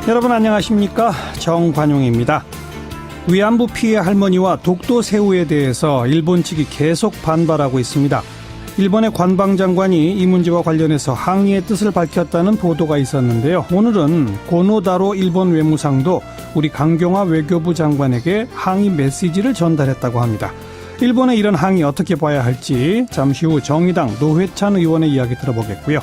여러분 안녕하십니까? 정관용입니다. 위안부 피해 할머니와 독도 새우에 대해서 일본 측이 계속 반발하고 있습니다. 일본의 관방장관이 이 문제와 관련해서 항의의 뜻을 밝혔다는 보도가 있었는데요. 오늘은 고노다로 일본 외무상도 우리 강경화 외교부 장관에게 항의 메시지를 전달했다고 합니다. 일본의 이런 항의 어떻게 봐야 할지 잠시 후 정의당 노회찬 의원의 이야기 들어보겠고요.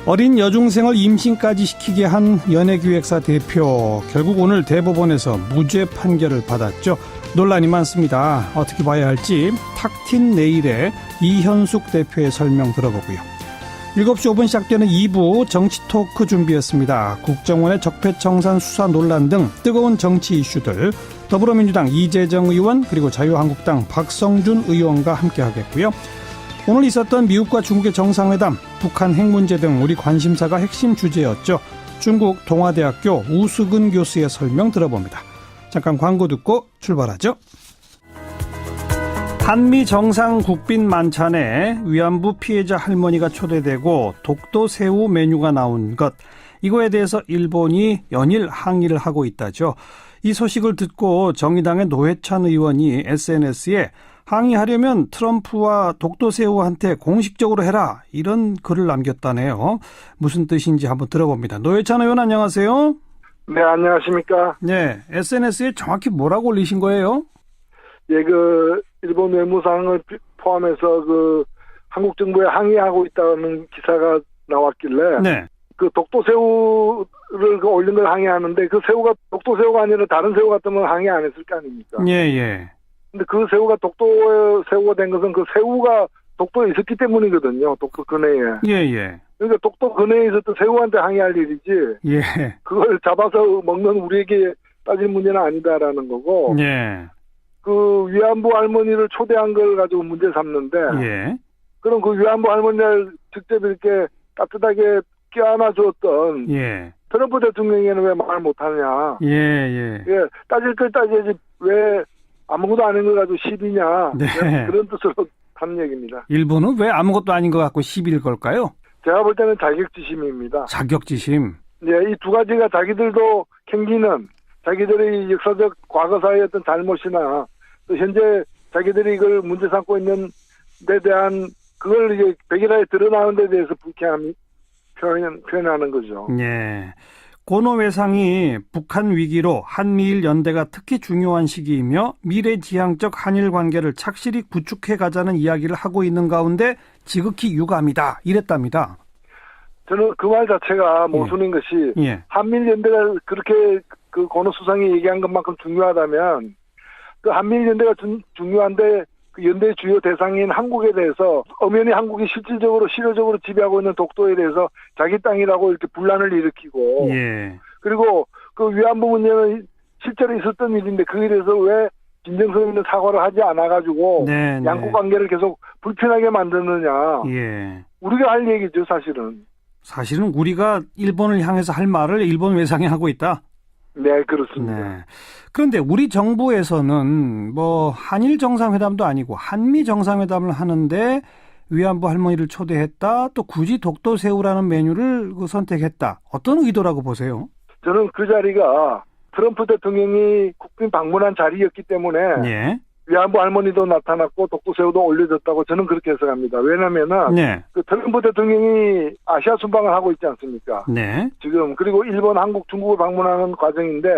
어린 여중생을 임신까지 시키게 한 연예기획사 대표, 결국 오늘 대법원에서 무죄 판결을 받았죠. 논란이 많습니다. 어떻게 봐야 할지 탁틴 내일의 이현숙 대표의 설명 들어보고요. 7시 5분 시작되는 2부 정치 토크 준비했습니다. 국정원의 적폐청산 수사 논란 등 뜨거운 정치 이슈들, 더불어민주당 이재정 의원 그리고 자유한국당 박성준 의원과 함께하겠고요. 오늘 있었던 미국과 중국의 정상회담, 북한 핵 문제 등 우리 관심사가 핵심 주제였죠. 중국 동아대학교 우수근 교수의 설명 들어봅니다. 잠깐 광고 듣고 출발하죠. 한미 정상 국빈 만찬에 위안부 피해자 할머니가 초대되고 독도 새우 메뉴가 나온 것, 이거에 대해서 일본이 연일 항의를 하고 있다죠. 이 소식을 듣고 정의당의 노회찬 의원이 SNS에 항의하려면 트럼프와 독도 새우한테 공식적으로 해라, 이런 글을 남겼다네요. 무슨 뜻인지 한번 들어봅니다. 노회찬 의원 안녕하세요. 네, 안녕하십니까. 네, SNS에 정확히 뭐라고 올리신 거예요? 예, 일본 외무상을 포함해서 한국 정부에 항의하고 있다는 기사가 나왔길래. 네. 독도 새우를 올린 걸 항의하는데 그 새우가 독도 새우가 아니라 다른 새우 같으면 항의 안 했을 거 아닙니까? 예, 예. 근데 그 새우가 독도 새우가 된 것은 그 새우가 독도에 있었기 때문이거든요. 독도 근해에. 예, 예. 그러니까 독도 근해에 있었던 새우한테 항의할 일이지. 예. 그걸 잡아서 먹는 우리에게 따질 문제는 아니다라는 거고. 예. 위안부 할머니를 초대한 걸 가지고 문제 삼는데. 예. 그럼 그 위안부 할머니를 직접 이렇게 따뜻하게 껴안아 주었던. 예. 트럼프 대통령에는 왜 말 못하냐. 예, 예. 예. 따질 걸 따져야지 왜 아무것도 아닌 걸 가지고 시비냐. 네. 그런 뜻으로 하는 얘기입니다. 일본은 왜 아무것도 아닌 것 같고 시비일 걸까요? 제가 볼 때는 자격지심입니다. 자격지심. 네, 이 두 가지가 자기들도 챙기는 자기들의 역사적 과거사의 어떤 잘못이나 또 현재 자기들이 이걸 문제 삼고 있는 데 대한 그걸 이제 백일하에 드러나는 데 대해서 불쾌함이 표현하는 거죠. 예. 고노 외상이 북한 위기로 한미일 연대가 특히 중요한 시기이며 미래지향적 한일 관계를 착실히 구축해 가자는 이야기를 하고 있는 가운데 지극히 유감이다, 이랬답니다. 저는 그 말 자체가 모순인 것이 예. 한미일 연대가 그렇게 고노 수상이 얘기한 것만큼 중요하다면 그 한미일 연대가 중요한데 그 연대의 주요 대상인 한국에 대해서 엄연히 한국이 실질적으로 지배하고 있는 독도에 대해서 자기 땅이라고 이렇게 분란을 일으키고. 예. 그리고 그 위안부 문제는 실제로 있었던 일인데 그에 대해서 왜 진정성 있는 사과를 하지 않아가지고. 네, 양국 관계를 계속 불편하게 만드느냐. 예. 우리가 할 얘기죠, 사실은. 사실은 우리가 일본을 향해서 할 말을 일본 외상이 하고 있다. 네, 그렇습니다. 네. 그런데 우리 정부에서는 한일 정상회담도 아니고 한미 정상회담을 하는데 위안부 할머니를 초대했다. 또 굳이 독도 새우라는 메뉴를 선택했다. 어떤 의도라고 보세요? 저는 그 자리가 트럼프 대통령이 국빈 방문한 자리였기 때문에. 예. 위안부 할머니도 나타났고 독도 새우도 올려졌다고 저는 그렇게 해석합니다. 왜냐면은. 네. 트럼프 대통령이 아시아 순방을 하고 있지 않습니까? 네. 지금 그리고 일본, 한국, 중국을 방문하는 과정인데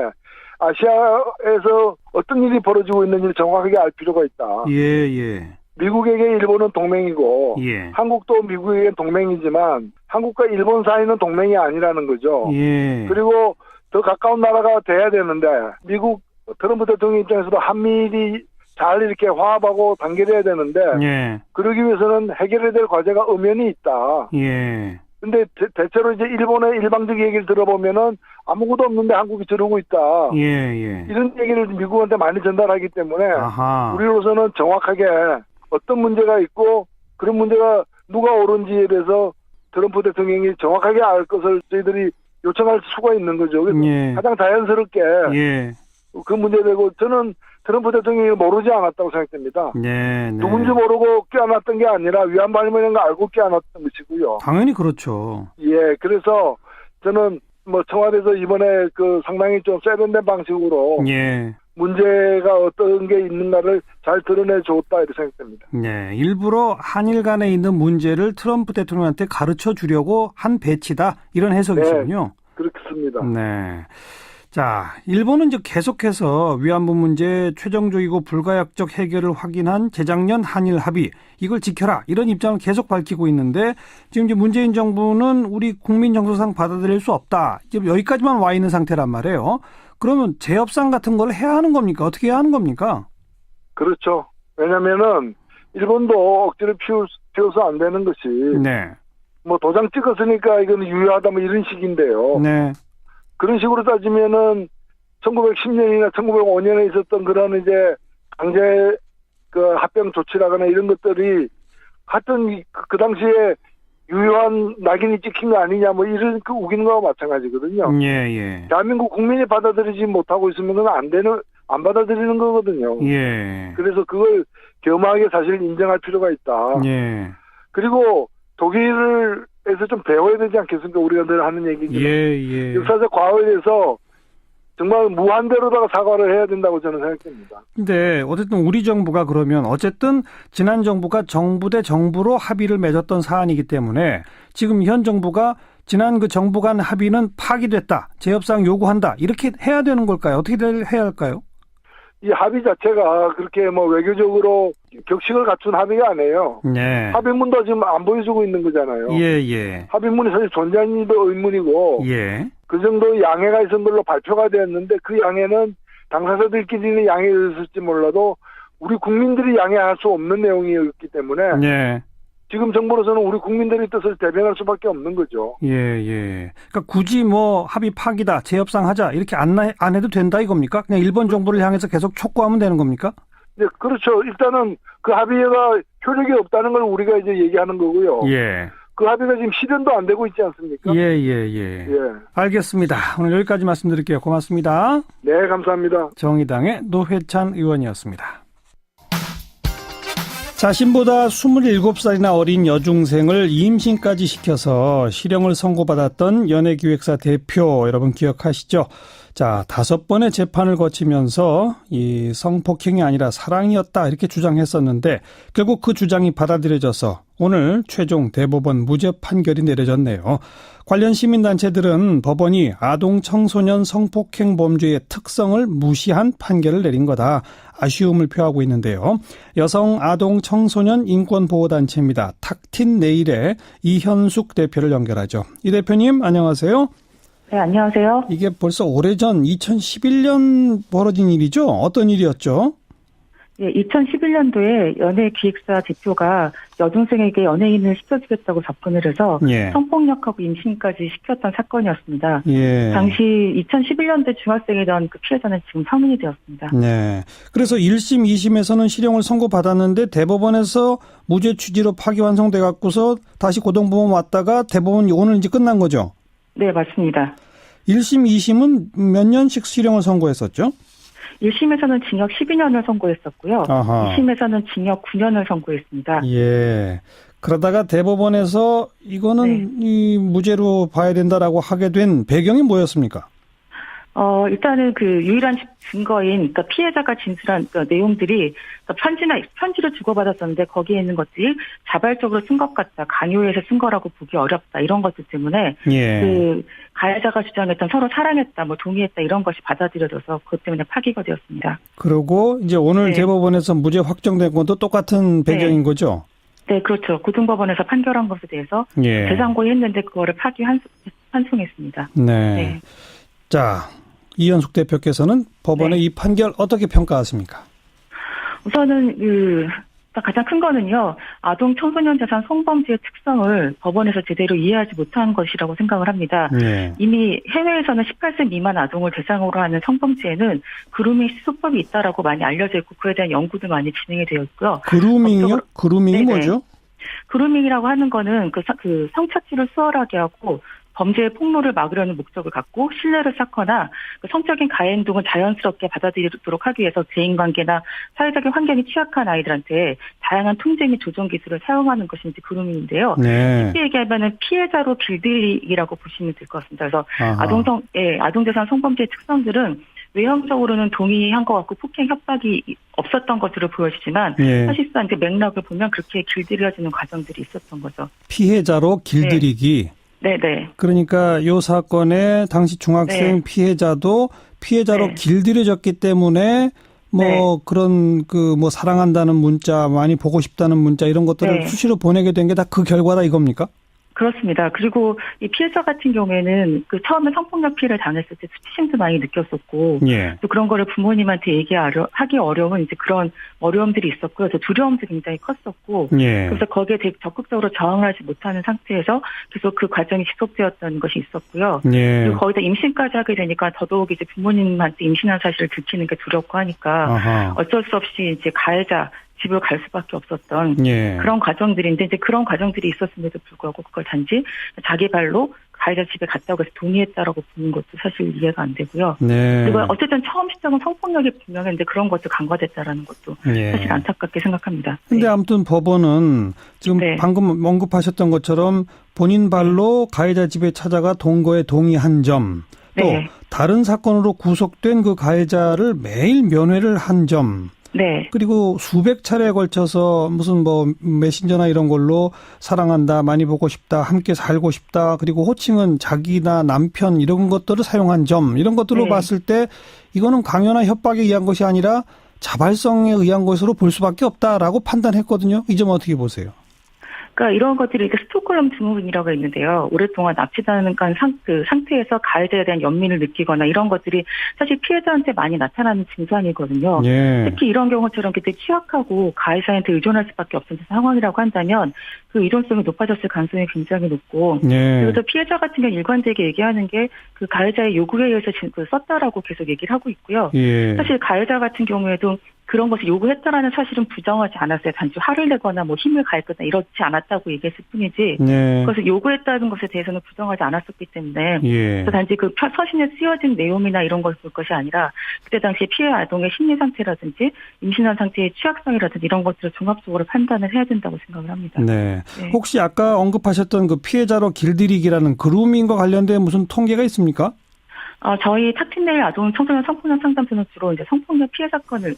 아시아에서 어떤 일이 벌어지고 있는지를 정확하게 알 필요가 있다. 예. 미국에게 일본은 동맹이고 예. 한국도 미국에게 동맹이지만 한국과 일본 사이는 동맹이 아니라는 거죠. 예. 그리고 더 가까운 나라가 돼야 되는데 미국 트럼프 대통령 입장에서도 한미일이 잘 이렇게 화합하고 단결해야 되는데. 예. 그러기 위해서는 해결해야 될 과제가 엄연히 있다. 예. 근데 대체로 이제 일본의 일방적 얘기를 들어보면은 아무것도 없는데 한국이 저러고 있다. 예. 이런 얘기를 미국한테 많이 전달하기 때문에. 아하. 우리로서는 정확하게 어떤 문제가 있고 그런 문제가 누가 옳은지에 대해서 트럼프 대통령이 정확하게 알 것을 저희들이 요청할 수가 있는 거죠. 그래서 예. 가장 자연스럽게. 예. 그 문제 되고 저는 트럼프 대통령이 모르지 않았다고 생각됩니다. 네. 누군지 모르고 껴안았던 게 아니라 위안부 할머니인 거 알고 껴안았던 것이고요. 당연히 그렇죠. 예, 그래서 저는 뭐 청와대에서 이번에 그 상당히 좀 세련된 방식으로 예. 문제가 어떤 게 있는가를 잘 드러내 줬다 이렇게 생각됩니다. 네, 일부러 한일 간에 있는 문제를 트럼프 대통령한테 가르쳐 주려고 한 배치다 이런 해석이시군요. 그렇습니다. 네. 자, 일본은 이제 계속해서 위안부 문제 최종적이고 불가역적 해결을 확인한 재작년 한일 합의 이걸 지켜라 이런 입장을 계속 밝히고 있는데 지금 이제 문재인 정부는 우리 국민 정서상 받아들일 수 없다. 지금 여기까지만 와 있는 상태란 말이에요. 그러면 재협상 같은 걸 해야 하는 겁니까? 어떻게 해야 하는 겁니까? 그렇죠. 왜냐면은 일본도 억지로 피워서 안 되는 것이 네. 뭐 도장 찍었으니까 이건 유효하다 뭐 이런 식인데요. 네. 그런 식으로 따지면은 1910년이나 1905년에 있었던 그런 이제 강제 그 합병 조치라거나 이런 것들이 하여튼 그 당시에 유효한 낙인이 찍힌 거 아니냐 뭐 이런 그 우기는 거와 마찬가지거든요. 예, 예. 대한민국 국민이 받아들이지 못하고 있으면은 안 받아들이는 거거든요. 예. 그래서 그걸 겸허하게 사실 인정할 필요가 있다. 예. 그리고 독일에서 좀 배워야 되지 않겠습니까? 우리가 늘 하는 얘기지만. 예. 역사적 과거에 대해서 정말 무한대로다가 사과를 해야 된다고 저는 생각합니다. 근데 어쨌든 우리 정부가 그러면 어쨌든 지난 정부가 정부 대 정부로 합의를 맺었던 사안이기 때문에 지금 현 정부가 지난 그 정부 간 합의는 파기됐다. 재협상 요구한다. 이렇게 해야 되는 걸까요? 어떻게 해야 할까요? 이 합의 자체가 그렇게 뭐 외교적으로 격식을 갖춘 합의가 아니에요. 네. 합의문도 지금 안 보여주고 있는 거잖아요. 예. 합의문이 사실 존재하는지도 의문이고 예. 그 정도 양해가 있었던 걸로 발표가 되었는데 그 양해는 당사자들끼리는 양해가 있었을지 몰라도 우리 국민들이 양해할 수 없는 내용이었기 때문에 예. 지금 정부로서는 우리 국민들의 뜻을 대변할 수밖에 없는 거죠. 예. 그러니까 굳이 뭐 합의 파기다, 재협상하자 이렇게 안 해도 된다 이겁니까? 그냥 일본 정부를 향해서 계속 촉구하면 되는 겁니까? 네, 그렇죠. 일단은 그 합의가 효력이 없다는 걸 우리가 이제 얘기하는 거고요. 예. 그 합의가 지금 실현도 안 되고 있지 않습니까? 예. 알겠습니다. 오늘 여기까지 말씀드릴게요. 고맙습니다. 네, 감사합니다. 정의당의 노회찬 의원이었습니다. 자신보다 27살이나 어린 여중생을 임신까지 시켜서 실형을 선고받았던 연예기획사 대표 여러분 기억하시죠? 자, 5번의 재판을 거치면서 이 성폭행이 아니라 사랑이었다 이렇게 주장했었는데 결국 그 주장이 받아들여져서 오늘 최종 대법원 무죄 판결이 내려졌네요. 관련 시민단체들은 법원이 아동 청소년 성폭행 범죄의 특성을 무시한 판결을 내린 거다. 아쉬움을 표하고 있는데요. 여성 아동 청소년 인권보호단체입니다. 탁틴 네일의 이현숙 대표를 연결하죠. 이 대표님 안녕하세요. 네, 안녕하세요. 이게 벌써 오래전 2011년 벌어진 일이죠? 어떤 일이었죠? 예, 2011년도에 연예기획사 대표가 여중생에게 연예인을 시켜주겠다고 접근을 해서 예. 성폭력하고 임신까지 시켰던 사건이었습니다. 예. 당시 2011년대 중학생이던 그 피해자는 지금 성인이 되었습니다. 네. 그래서 1심, 2심에서는 실형을 선고받았는데 대법원에서 무죄 취지로 파기환송돼 갖고서 다시 고등법원 왔다가 대법원이 오늘 이제 끝난 거죠? 네, 맞습니다. 1심, 2심은 몇 년씩 실형을 선고했었죠? 1심에서는 징역 12년을 선고했었고요. 아하. 2심에서는 징역 9년을 선고했습니다. 예. 그러다가 대법원에서 이거는 이 무죄로 봐야 된다라고 하게 된 배경이 뭐였습니까? 일단은 그 유일한 증거인, 그러니까 피해자가 진술한 그 내용들이 편지를 주고받았었는데 거기에 있는 것들이 자발적으로 쓴 것 같다, 강요해서 쓴 거라고 보기 어렵다 이런 것들 때문에 예. 그 가해자가 주장했던 서로 사랑했다, 뭐 동의했다 이런 것이 받아들여져서 그것 때문에 파기가 되었습니다. 그리고 이제 오늘 네. 대법원에서 무죄 확정된 것도 똑같은 배경인 거죠? 네, 그렇죠. 고등법원에서 판결한 것에 대해서 예. 재상고했는데 그거를 환송했습니다. 네. 자, 이현숙 대표께서는 법원의 네. 이 판결 어떻게 평가하십니까? 우선은 가장 큰 거는요, 아동 청소년 재산 성범죄의 특성을 법원에서 제대로 이해하지 못한 것이라고 생각을 합니다. 네. 이미 해외에서는 18세 미만 아동을 대상으로 하는 성범죄에는 그루밍 수법이 있다라고 많이 알려져 있고 그에 대한 연구도 많이 진행이 되어 있고요. 그루밍이요? 그루밍이 네네. 뭐죠? 그루밍이라고 하는 거는 그 성착취를 수월하게 하고 범죄의 폭로를 막으려는 목적을 갖고 신뢰를 쌓거나 성적인 가해 행동을 자연스럽게 받아들이도록 하기 위해서 대인관계나 사회적인 환경이 취약한 아이들한테 다양한 통제 및 조정 기술을 사용하는 것이 이제 그루밍인데요. 네. 쉽게 얘기하면은 피해자로 길들이기라고 보시면 될 것 같습니다. 그래서 아하. 아동대상 성범죄의 특성들은 외형적으로는 동의한 것 같고 폭행 협박이 없었던 것으로 보여지지만 예. 사실상 이제 맥락을 보면 그렇게 길들여지는 과정들이 있었던 거죠. 피해자로 길들이기. 네네. 그러니까 이 사건의 당시 중학생 네. 피해자도 피해자로 네. 길들여졌기 때문에 뭐 네. 그런 그 뭐 사랑한다는 문자, 많이 보고 싶다는 문자 이런 것들을 네. 수시로 보내게 된 게 다 그 결과다 이겁니까? 그렇습니다. 그리고 이 피해자 같은 경우에는 그 처음에 성폭력 피해를 당했을 때 수치심도 많이 느꼈었고 예. 또 그런 거를 부모님한테 하기 어려운 이제 그런 어려움들이 있었고요. 또 두려움도 굉장히 컸었고 예. 그래서 거기에 되게 적극적으로 저항하지 못하는 상태에서 계속 그 과정이 지속되었던 것이 있었고요. 예. 그리고 거기다 임신까지 하게 되니까 더더욱 이제 부모님한테 임신한 사실을 들키는 게 두렵고 하니까 아하. 어쩔 수 없이 이제 가해자 집을 갈 수밖에 없었던 예. 그런 과정들인데 이제 그런 과정들이 있었음에도 불구하고 그걸 단지 자기 발로 가해자 집에 갔다고 해서 동의했다라고 보는 것도 사실 이해가 안 되고요. 네. 그리고 어쨌든 처음 시작은 성폭력이 분명했는데 그런 것도 간과됐다라는 것도 예. 사실 안타깝게 생각합니다. 근데 네. 아무튼 법원은 지금 네. 방금 언급하셨던 것처럼 본인 발로 가해자 집에 찾아가 동거에 동의한 점, 또 네. 다른 사건으로 구속된 그 가해자를 매일 면회를 한 점, 네. 그리고 수백 차례에 걸쳐서 무슨 뭐 메신저나 이런 걸로 사랑한다, 많이 보고 싶다, 함께 살고 싶다, 그리고 호칭은 자기나 남편 이런 것들을 사용한 점, 이런 것들로 네. 봤을 때 이거는 강요나 협박에 의한 것이 아니라 자발성에 의한 것으로 볼 수밖에 없다라고 판단했거든요. 이 점 어떻게 보세요? 그러니까 이런 것들이 이렇게 스톡홀름 증후군이라고 있는데요. 오랫동안 납치당한 그 상태에서 가해자에 대한 연민을 느끼거나 이런 것들이 사실 피해자한테 많이 나타나는 증상이거든요. 예. 특히 이런 경우처럼 굉장히 취약하고 가해자한테 의존할 수밖에 없는 상황이라고 한다면 그 의존성이 높아졌을 가능성이 굉장히 높고 예. 그래서 피해자 같은 경우 일관되게 얘기하는 게 그 가해자의 요구에 의해서 썼다라고 계속 얘기를 하고 있고요. 예. 사실 가해자 같은 경우에도 그런 것을 요구했다라는 사실은 부정하지 않았어요. 단지 화를 내거나 뭐 힘을 가했거나 이렇지 않았다고 얘기했을 뿐이지 네. 그것을 요구했다는 것에 대해서는 부정하지 않았었기 때문에 예. 그래서 단지 그 서신에 쓰여진 내용이나 이런 것을 볼 것이 아니라 그때 당시 피해 아동의 심리 상태라든지 임신한 상태의 취약성이라든지 이런 것들을 종합적으로 판단을 해야 된다고 생각을 합니다. 네. 네. 혹시 아까 언급하셨던 그 피해자로 길들이기라는 그루밍과 관련된 무슨 통계가 있습니까? 저희 탁틴네일 아동 청소년 성폭력 상담소는 주로 이제 성폭력 피해 사건을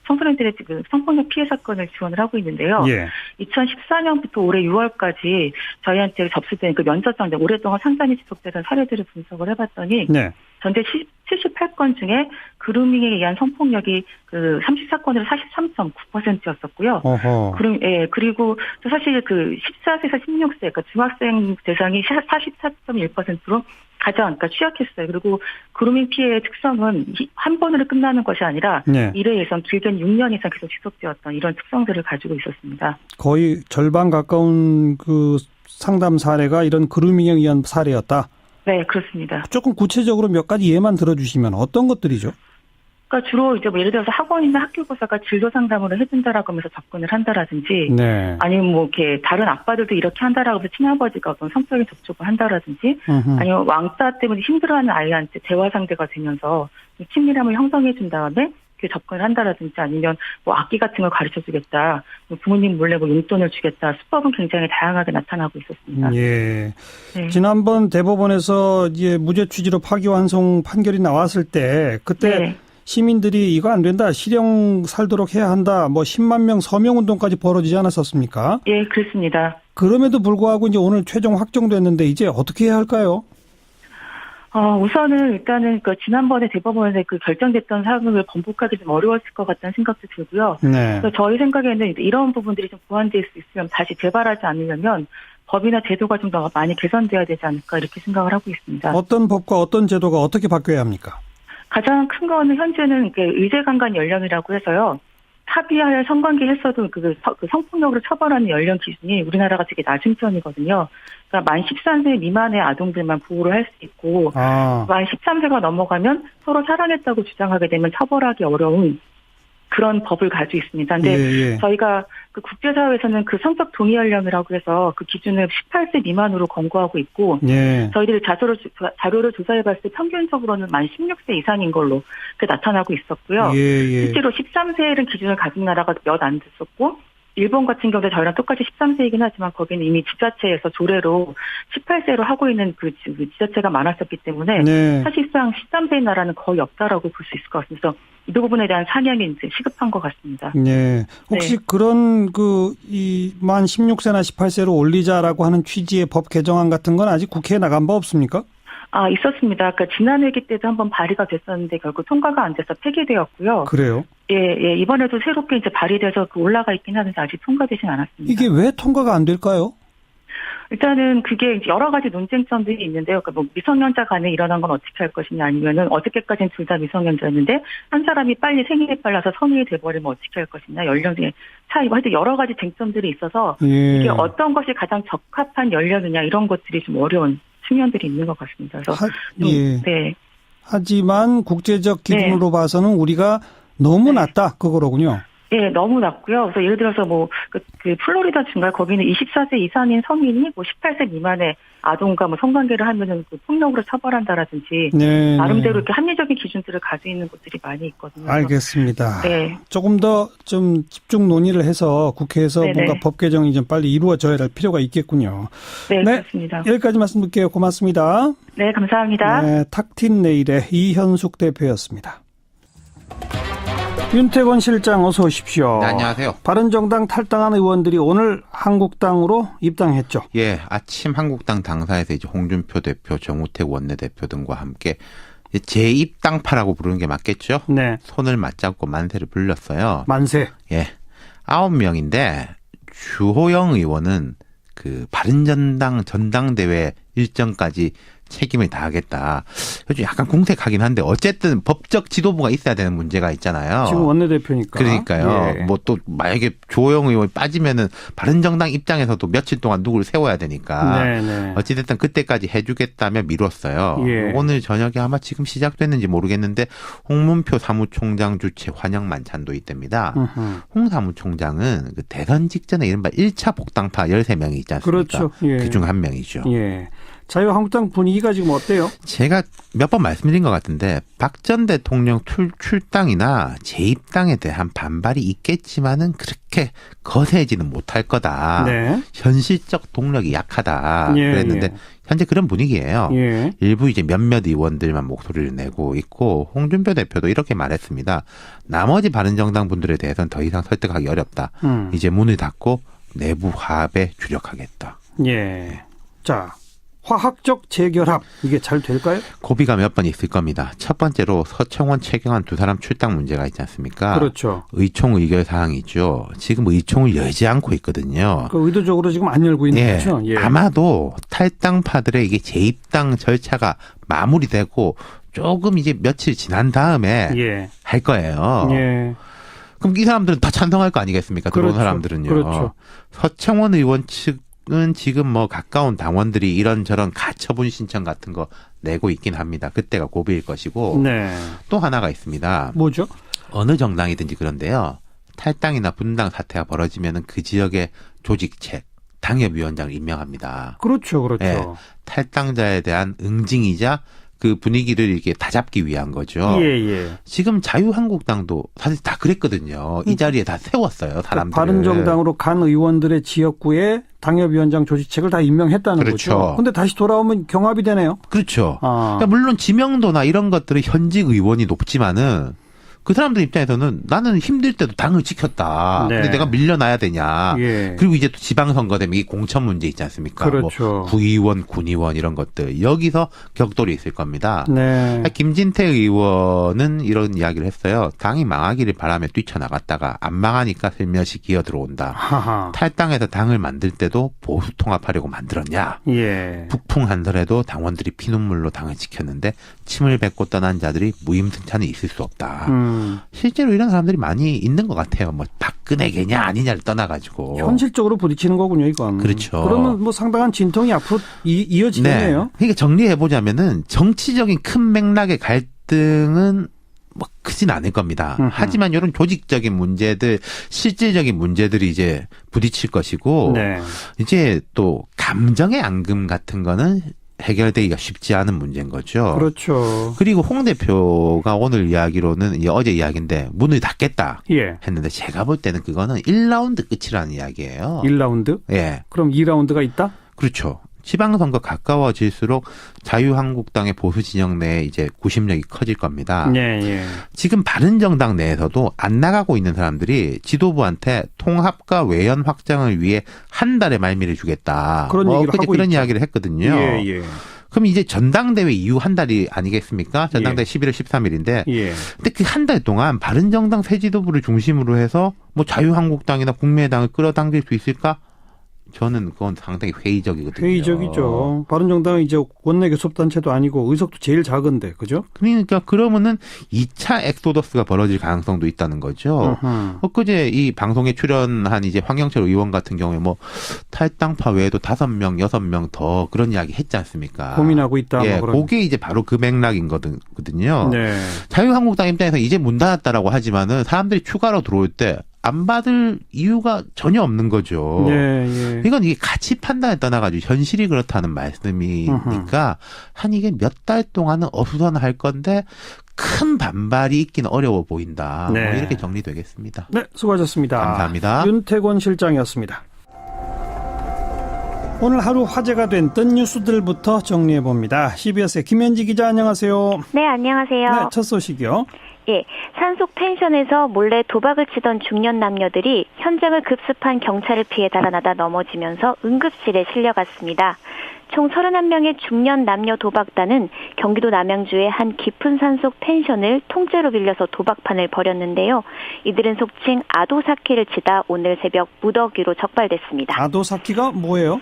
청소년들의 그 성폭력 피해 사건을 지원을 하고 있는데요. 예. 2014년부터 올해 6월까지 저희한테 접수된 그 면접장 오랫동안 상담이 지속되던 사례들을 분석을 해봤더니 네. 전체 78건 중에 그루밍에 의한 성폭력이 그 34건으로 43.9%였었고요. 어허. 그리고 또 사실 그 14세에서 16세, 그러니까 중학생 대상이 44.1%로 가장 그러니까 취약했어요. 그리고 그루밍 피해의 특성은 한 번으로 끝나는 것이 아니라 네. 1회 이상 길게는 6년 이상 계속 지속되었던 이런 특성들을 가지고 있었습니다. 거의 절반 가까운 그 상담 사례가 이런 그루밍에 의한 사례였다. 네, 그렇습니다. 조금 구체적으로 몇 가지 예만 들어주시면 어떤 것들이죠? 그러니까 주로 이제 뭐 예를 들어서 학원이나 학교교사가 진로 상담을 해준다라고 하면서 접근을 한다라든지, 네. 아니면 뭐 이렇게 다른 아빠들도 이렇게 한다라고 해서 친아버지가 어떤 성적인 접촉을 한다라든지, 아니면 왕따 때문에 힘들어하는 아이한테 대화 상대가 되면서 친밀함을 형성해준 다음에 그 접근을 한다라든지, 아니면 뭐 악기 같은 걸 가르쳐주겠다, 뭐 부모님 몰래 뭐 용돈을 주겠다, 수법은 굉장히 다양하게 나타나고 있었습니다. 예. 네. 지난번 대법원에서 이제 무죄 취지로 파기환송 판결이 나왔을 때 그때 네. 시민들이 이거 안 된다, 실형 살도록 해야 한다, 뭐 10만 명 서명 운동까지 벌어지지 않았었습니까? 예, 그렇습니다. 그럼에도 불구하고 이제 오늘 최종 확정됐는데 이제 어떻게 해야 할까요? 우선은 일단은 그 지난번에 대법원에서 그 결정됐던 사항을 번복하기 좀 어려웠을 것 같다는 생각도 들고요. 네. 그래서 저희 생각에는 이런 부분들이 좀 보완될 수 있으면 다시 재발하지 않으려면 법이나 제도가 좀 더 많이 개선돼야 되지 않을까 이렇게 생각을 하고 있습니다. 어떤 법과 어떤 제도가 어떻게 바뀌어야 합니까? 가장 큰 거는 현재는 의제강간 연령이라고 해서요. 합의하에 성관계 했어도 그 성폭력으로 처벌하는 연령 기준이 우리나라가 되게 낮은 편이거든요. 그러니까 만 13세 미만의 아동들만 보호를 할 수 있고 만 13세가 넘어가면 서로 사랑했다고 주장하게 되면 처벌하기 어려운 그런 법을 가지고 있습니다. 근데 예. 저희가 그 국제사회에서는 그 성적 동의 연령이라고 해서 그 기준을 18세 미만으로 권고하고 있고 예. 저희들이 자료를 조사해봤을 때 평균적으로는 만 16세 이상인 걸로 나타나고 있었고요. 예. 실제로 13세를 기준을 가진 나라가 몇 안 됐었고 일본 같은 경우에 저희랑 똑같이 13세이긴 하지만 거기는 이미 지자체에서 조례로 18세로 하고 있는 그 지자체가 많았었기 때문에 네. 사실상 13세인 나라는 거의 없다라고 볼 수 있을 것 같습니다. 그래서 이 부분에 대한 상향이 이제 시급한 것 같습니다. 네. 혹시 그런 만 16세나 18세로 올리자라고 하는 취지의 법 개정안 같은 건 아직 국회에 나간 바 없습니까? 있었습니다. 그러니까 지난 회기 때도 한번 발의가 됐었는데 결국 통과가 안 돼서 폐기되었고요. 그래요? 예. 이번에도 새롭게 이제 발의돼서 올라가 있긴 하는데 아직 통과되진 않았습니다. 이게 왜 통과가 안 될까요? 일단은 그게 이제 여러 가지 논쟁점들이 있는데요. 그러니까 뭐 미성년자 간에 일어난 건 어떻게 할 것이냐 아니면은 어저께까지는 둘 다 미성년자였는데 한 사람이 빨리 생일에 빨라서 성인이 돼버리면 어떻게 할 것이냐 연령의 차이고 하여튼 여러 가지 쟁점들이 있어서 예. 이게 어떤 것이 가장 적합한 연령이냐 이런 것들이 좀 어려운 측면들이 있는 것 같습니다. 그래서 예. 네. 하지만 국제적 기준으로 봐서는 우리가 너무 낮다 그거로군요. 예, 너무 낮고요. 그래서 예를 들어서 그 플로리다 주인가요? 거기는 24세 이상인 성인이 18세 미만의 아동과 성관계를 하면은 그 폭력으로 처벌한다라든지 네. 나름대로 이렇게 합리적인 기준들을 가지고 있는 곳들이 많이 있거든요. 알겠습니다. 네. 조금 더 좀 집중 논의를 해서 국회에서 네네. 뭔가 법 개정이 좀 빨리 이루어져야 할 필요가 있겠군요. 네, 그렇습니다. 여기까지 말씀 드릴게요. 고맙습니다. 네, 감사합니다. 네, 탁틴 네일의 이현숙 대표였습니다. 윤태권 실장 어서 오십시오. 네, 안녕하세요. 바른정당 탈당한 의원들이 오늘 한국당으로 입당했죠. 예, 아침 한국당 당사에서 이제 홍준표 대표, 정우택 원내대표 등과 함께 재입당파라고 부르는 게 맞겠죠? 네. 손을 맞잡고 만세를 불렀어요. 만세. 예. 9명인데 주호영 의원은 그 바른정당 전당대회 일정까지 책임을 다하겠다. 요즘 약간 궁색하긴 한데 어쨌든 법적 지도부가 있어야 되는 문제가 있잖아요. 지금 원내대표니까. 그러니까요. 예. 뭐 또 만약에 조호영 의원이 빠지면은 바른정당 입장에서도 며칠 동안 누구를 세워야 되니까. 네네. 어찌됐든 그때까지 해주겠다며 미뤘어요. 예. 오늘 저녁에 아마 지금 시작됐는지 모르겠는데 홍문표 사무총장 주최 환영 만찬도 있답니다. 홍 사무총장은 그 대선 직전에 이른바 1차 복당파 13명이 있지 않습니까? 그렇죠. 예. 그중 한 명이죠. 예. 자유한국당 분위기가 지금 어때요? 제가 몇 번 말씀드린 것 같은데 박 전 대통령 출당이나 재입당에 대한 반발이 있겠지만은 그렇게 거세지는 못할 거다. 네. 현실적 동력이 약하다. 예, 그랬는데 예. 현재 그런 분위기예요. 예. 일부 이제 몇몇 의원들만 목소리를 내고 있고 홍준표 대표도 이렇게 말했습니다. 나머지 바른정당 분들에 대해서는 더 이상 설득하기 어렵다. 이제 문을 닫고 내부 화합에 주력하겠다. 예. 자. 화학적 재결합 이게 잘 될까요? 고비가 몇 번 있을 겁니다. 첫 번째로 서청원, 최경환 두 사람 출당 문제가 있지 않습니까? 그렇죠. 의총 의결 사항이죠. 지금 의총을 열지 않고 있거든요. 그 의도적으로 지금 안 열고 있는 예, 거죠. 예. 아마도 탈당파들의 이게 재입당 절차가 마무리되고 조금 이제 며칠 지난 다음에 예. 할 거예요. 예. 그럼 이 사람들은 다 찬성할 거 아니겠습니까? 들어온 그렇죠. 사람들은요. 그렇죠. 서청원 의원 측은 지금 뭐 가까운 당원들이 이런저런 가처분 신청 같은 거 내고 있긴 합니다. 그때가 고비일 것이고 네. 또 하나가 있습니다. 뭐죠? 어느 정당이든지 그런데요. 탈당이나 분당 사태가 벌어지면은 그 지역의 조직책, 당협위원장을 임명합니다. 그렇죠. 그렇죠. 예, 탈당자에 대한 응징이자 그 분위기를 이렇게 다잡기 위한 거죠. 예. 지금 자유한국당도 사실 다 그랬거든요. 이 자리에 다 세웠어요, 사람들. 바른정당으로 간 의원들의 지역구에 당협위원장 조직책을 다 임명했다는 그렇죠. 거죠. 그런데 다시 돌아오면 경합이 되네요. 그렇죠. 아. 그러니까 물론 지명도나 이런 것들은 현직 의원이 높지만은 그 사람들 입장에서는 나는 힘들 때도 당을 지켰다. 네. 근데 내가 밀려나야 되냐. 예. 그리고 이제 또 지방선거 되면 이 공천 문제 있지 않습니까? 그렇죠. 뭐 구의원, 군의원 이런 것들. 여기서 격돌이 있을 겁니다. 네. 김진태 의원은 이런 이야기를 했어요. 당이 망하기를 바라며 뛰쳐나갔다가 안 망하니까 슬며시 기어 들어온다. 하하. 탈당해서 당을 만들 때도 보수 통합하려고 만들었냐. 예. 북풍한들에도 당원들이 피눈물로 당을 지켰는데 침을 뱉고 떠난 자들이 무임승차는 있을 수 없다. 실제로 이런 사람들이 많이 있는 것 같아요. 뭐 박근혜겠냐 아니냐를 떠나가지고. 현실적으로 부딪히는 거군요, 이건. 그렇죠. 그러면 뭐 상당한 진통이 앞으로 이어지겠네요. 그러니까 정리해 보자면은 정치적인 큰 맥락의 갈등은 뭐 크진 않을 겁니다. 음흠. 하지만 이런 조직적인 문제들, 실질적인 문제들이 이제 부딪힐 것이고 네. 이제 또 감정의 앙금 같은 거는 해결되기가 쉽지 않은 문제인 거죠. 그렇죠. 그리고 홍 대표가 오늘 이야기로는 이제 어제 이야기인데 문을 닫겠다 예. 했는데 제가 볼 때는 그거는 1라운드 끝이라는 이야기예요. 1라운드? 예. 그럼 2라운드가 있다? 그렇죠. 지방선거 가까워질수록 자유한국당의 보수 진영 내에 이제 구심력이 커질 겁니다. 예, 예. 지금 바른정당 내에서도 안 나가고 있는 사람들이 지도부한테 통합과 외연 확장을 위해 한 달의 말미를 주겠다. 그런 얘기를 엊그제 하고 그런 있죠. 이야기를 했거든요. 예, 예. 그럼 이제 전당대회 이후 한 달이 아니겠습니까? 전당대회 11월 13일인데. 예. 근데 그 한 달 동안 바른정당 새 지도부를 중심으로 해서 뭐 자유한국당이나 국민의당을 끌어당길 수 있을까? 저는 그건 상당히 회의적이거든요. 회의적이죠. 바른정당은 이제 원내 교섭단체도 아니고 의석도 제일 작은데, 그죠? 그러니까 그러면은 2차 엑소더스가 벌어질 가능성도 있다는 거죠. 엊그제 이 방송에 출연한 이제 황영철 의원 같은 경우에 뭐 탈당파 외에도 5명, 6명 더 그런 이야기 했지 않습니까? 고민하고 있다. 예, 뭐 그런. 그게 이제 바로 그 맥락인 거거든요. 네. 자유한국당 입장에서 이제 문 닫았다라고 하지만은 사람들이 추가로 들어올 때 안 받을 이유가 전혀 없는 거죠. 예, 예. 이건 이게 가치 판단에 떠나가지고 현실이 그렇다는 말씀이니까 한 이게 몇 달 동안은 어수선할 건데 큰 반발이 있기는 어려워 보인다. 네. 뭐 이렇게 정리되겠습니다. 네, 수고하셨습니다. 감사합니다. 윤태권 실장이었습니다. 오늘 하루 화제가 된 뜬 뉴스들부터 정리해봅니다. CBS의 김현지 기자 안녕하세요. 네, 안녕하세요. 네, 첫 소식이요. 예, 산속 펜션에서 몰래 도박을 치던 중년 남녀들이 현장을 급습한 경찰을 피해 달아나다 넘어지면서 응급실에 실려갔습니다. 총 31명의 중년 남녀 도박단은 경기도 남양주의 한 깊은 산속 펜션을 통째로 빌려서 도박판을 벌였는데요. 이들은 속칭 아도사키를 치다 오늘 새벽 무더기로 적발됐습니다. 아도사키가 뭐예요?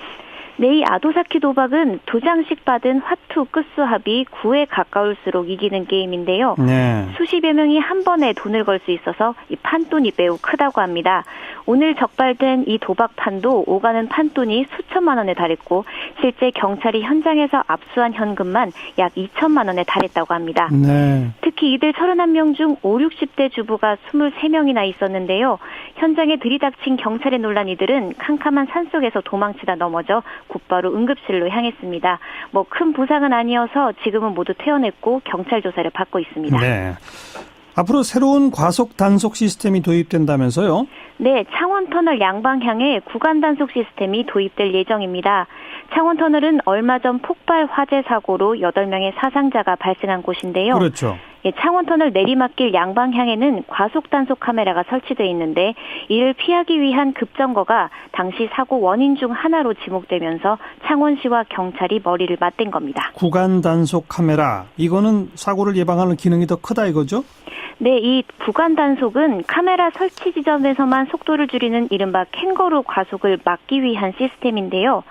네, 이 아도사키 도박은 2장씩 받은 화투 끝수합이 9에 가까울수록 이기는 게임인데요. 네. 수십여 명이 한 번에 돈을 걸 수 있어서 이 판돈이 매우 크다고 합니다. 오늘 적발된 이 도박판도 오가는 판돈이 수천만 원에 달했고 실제 경찰이 현장에서 압수한 현금만 약 2천만 원에 달했다고 합니다. 네. 특히 이들 31명 중 5, 60대 주부가 23명이나 있었는데요. 현장에 들이닥친 경찰에 놀란 이들은 캄캄한 산속에서 도망치다 넘어져 곧바로 응급실로 향했습니다. 뭐 큰 부상은 아니어서 지금은 모두 퇴원했고 경찰 조사를 받고 있습니다. 네. 앞으로 새로운 과속 단속 시스템이 도입된다면서요? 네, 창원터널 양방향에 구간 단속 시스템이 도입될 예정입니다. 창원터널은 얼마 전 폭발 화재 사고로 8명의 사상자가 발생한 곳인데요. 그렇죠. 예, 창원터널 내리막길 양방향에는 과속 단속 카메라가 설치되어 있는데 이를 피하기 위한 급정거가 당시 사고 원인 중 하나로 지목되면서 창원시와 경찰이 머리를 맞댄 겁니다. 구간 단속 카메라, 이거는 사고를 예방하는 기능이 더 크다 이거죠? 네, 이 구간 단속은 카메라 설치 지점에서만 속도를 줄이는 이른바 캥거루 과속을 막기 위한 시스템인데요.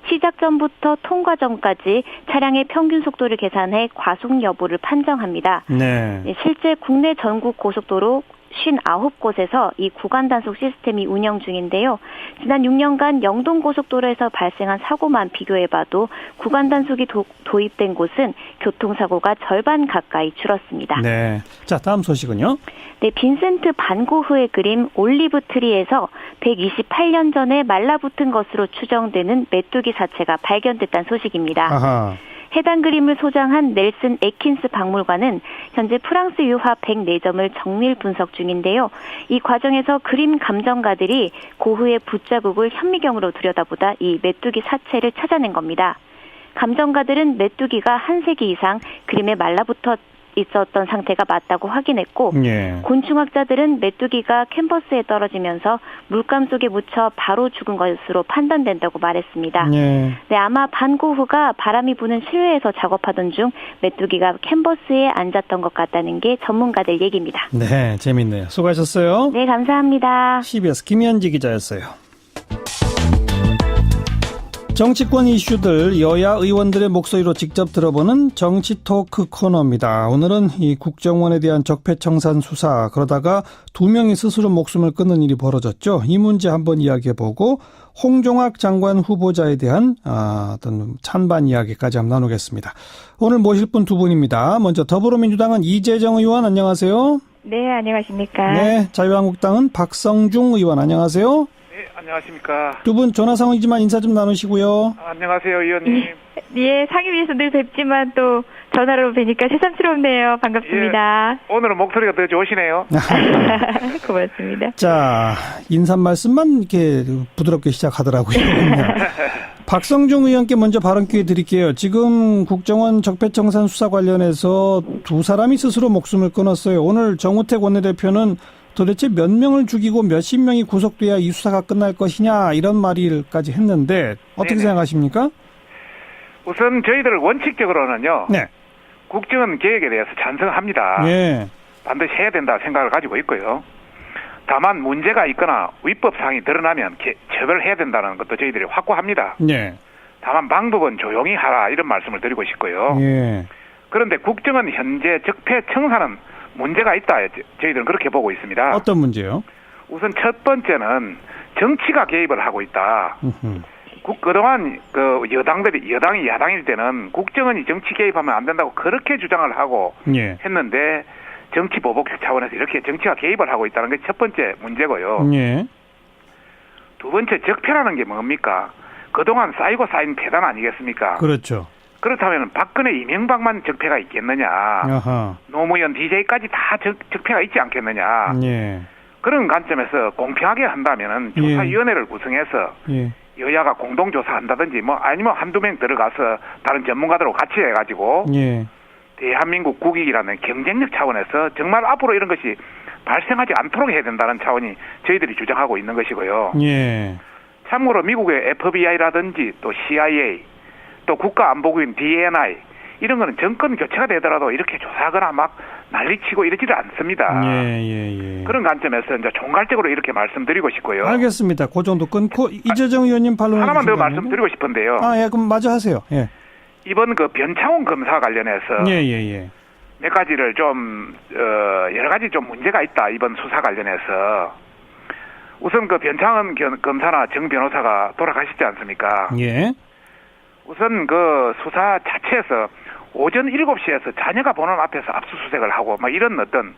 시작 전부터 통과 전까지 차량의 평균 속도를 계산해 과속 여부를 판정합니다. 네. 실제 국내 전국 고속도로 59곳에서 이 구간 단속 시스템이 운영 중인데요. 지난 6년간 영동고속도로에서 발생한 사고만 비교해봐도 구간 단속이 도입된 곳은 교통사고가 절반 가까이 줄었습니다. 네. 자, 다음 소식은요? 네, 빈센트 반 고흐의 그림 올리브 트리에서 128년 전에 말라붙은 것으로 추정되는 메뚜기 사체가 발견됐다는 소식입니다. 아하. 해당 그림을 소장한 넬슨 에킨스 박물관은 현재 프랑스 유화 104점을 정밀 분석 중인데요. 이 과정에서 그림 감정가들이 고흐의 붓자국을 현미경으로 들여다보다 이 메뚜기 사체를 찾아낸 겁니다. 감정가들은 메뚜기가 한 세기 이상 그림에 말라붙어 있었던 상태가 맞다고 확인했고 예. 곤충학자들은 메뚜기가 캔버스에 떨어지면서 물감 속에 묻혀 바로 죽은 것으로 판단된다고 말했습니다. 예. 네, 아마 반 고흐가 바람이 부는 실외에서 작업하던 중 메뚜기가 캔버스에 앉았던 것 같다는 게 전문가들 얘기입니다. 네, 재밌네요. 수고하셨어요. 네, 감사합니다. CBS 김현지 기자였어요. 정치권 이슈들 여야 의원들의 목소리로 직접 들어보는 정치 토크 코너입니다. 오늘은 이 국정원에 대한 적폐청산 수사 그러다가 2명이 스스로 목숨을 끊는 일이 벌어졌죠. 이 문제 한번 이야기해보고 홍종학 장관 후보자에 대한 어떤 찬반 이야기까지 한번 나누겠습니다. 오늘 모실 분 2분입니다. 먼저 더불어민주당은 이재정 의원 안녕하세요. 네, 안녕하십니까. 네, 자유한국당은 박성중 의원 안녕하세요. 네, 안녕하십니까. 2분 전화 상황이지만 인사 좀 나누시고요. 안녕하세요, 의원님. 예, 상임위에서 늘 뵙지만 또 전화로 뵈니까 새삼스럽네요. 반갑습니다. 예, 오늘은 목소리가 더 좋으시네요. 고맙습니다. 자, 인사 말씀만 이렇게 부드럽게 시작하더라고요. 박성중 의원께 먼저 발언 기회 드릴게요. 지금 국정원 적폐청산 수사 관련해서 2사람이 스스로 목숨을 끊었어요. 오늘 정우택 원내대표는 도대체 몇 명을 죽이고 몇십 명이 구속돼야 이 수사가 끝날 것이냐 이런 말까지 했는데 어떻게 네네. 생각하십니까? 우선 저희들 원칙적으로는요. 네. 국정원 개혁에 대해서 찬성합니다. 예. 반드시 해야 된다 생각을 가지고 있고요. 다만 문제가 있거나 위법사항이 드러나면 처벌해야 된다는 것도 저희들이 확고합니다. 예. 다만 방법은 조용히 하라 이런 말씀을 드리고 싶고요. 예. 그런데 국정원 현재 적폐청산은 문제가 있다. 저희들은 그렇게 보고 있습니다. 어떤 문제요? 우선 첫 번째는 정치가 개입을 하고 있다. 그동안 여당이 야당일 때는 국정원이 정치 개입하면 안 된다고 그렇게 주장을 하고 예. 했는데 정치 보복 차원에서 이렇게 정치가 개입을 하고 있다는 게 첫 번째 문제고요. 예. 두 번째 적폐라는 게 뭡니까? 그동안 쌓이고 쌓인 폐단 아니겠습니까? 그렇죠. 그렇다면 박근혜 이명박만 적폐가 있겠느냐? 아하. 노무현 DJ까지 다 적폐가 있지 않겠느냐? 예. 그런 관점에서 공평하게 한다면은 조사위원회를 구성해서 예. 여야가 공동조사한다든지 아니면 한두 명 들어가서 다른 전문가들하고 같이 해가지고 예. 대한민국 국익이라는 경쟁력 차원에서 정말 앞으로 이런 것이 발생하지 않도록 해야 된다는 차원이 저희들이 주장하고 있는 것이고요. 예. 참고로 미국의 FBI라든지 또 CIA 또 국가안보국인 DNI 이런 거는 정권 교체가 되더라도 이렇게 조사하거나 막 난리치고 이러지를 않습니다. 예. 그런 관점에서 이제 총괄적으로 이렇게 말씀드리고 싶고요. 알겠습니다. 그 정도 끊고 이재정 의원님 반론 하나만 더 말씀드리고 싶은데요. 예, 그럼 마저 하세요. 예. 이번 그 변창훈 검사 관련해서 예. 몇 가지를 좀 여러 가지 좀 문제가 있다. 이번 수사 관련해서 우선 그 변창훈 검사나 정 변호사가 돌아가시지 않습니까? 예. 우선 그 수사 자체에서 오전 7시에서 자녀가 보는 앞에서 압수수색을 하고 막 이런 어떤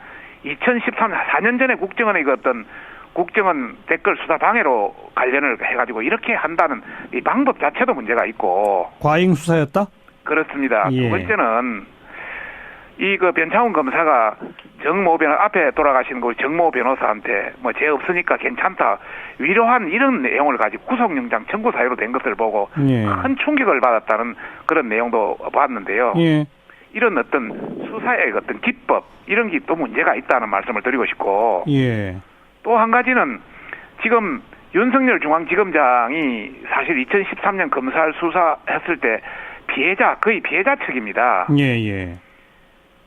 2013년 4년 전에 국정원의 그 어떤 국정원 댓글 수사 방해로 관련을 해가지고 이렇게 한다는 이 방법 자체도 문제가 있고 과잉 수사였다? 그렇습니다. 예. 두 번째는 이 그 변창훈 검사가 정모 변호사 앞에 돌아가신 그 정모 변호사한테 뭐 죄 없으니까 괜찮다 위로한 이런 내용을 가지고 구속영장 청구 사유로 된 것을 보고 예. 큰 충격을 받았다는 그런 내용도 봤는데요. 예. 이런 어떤 수사의 어떤 기법 이런 게 또 문제가 있다는 말씀을 드리고 싶고 예. 또 한 가지는 지금 윤석열 중앙지검장이 사실 2013년 검찰 수사했을 때 거의 피해자 측입니다. 예.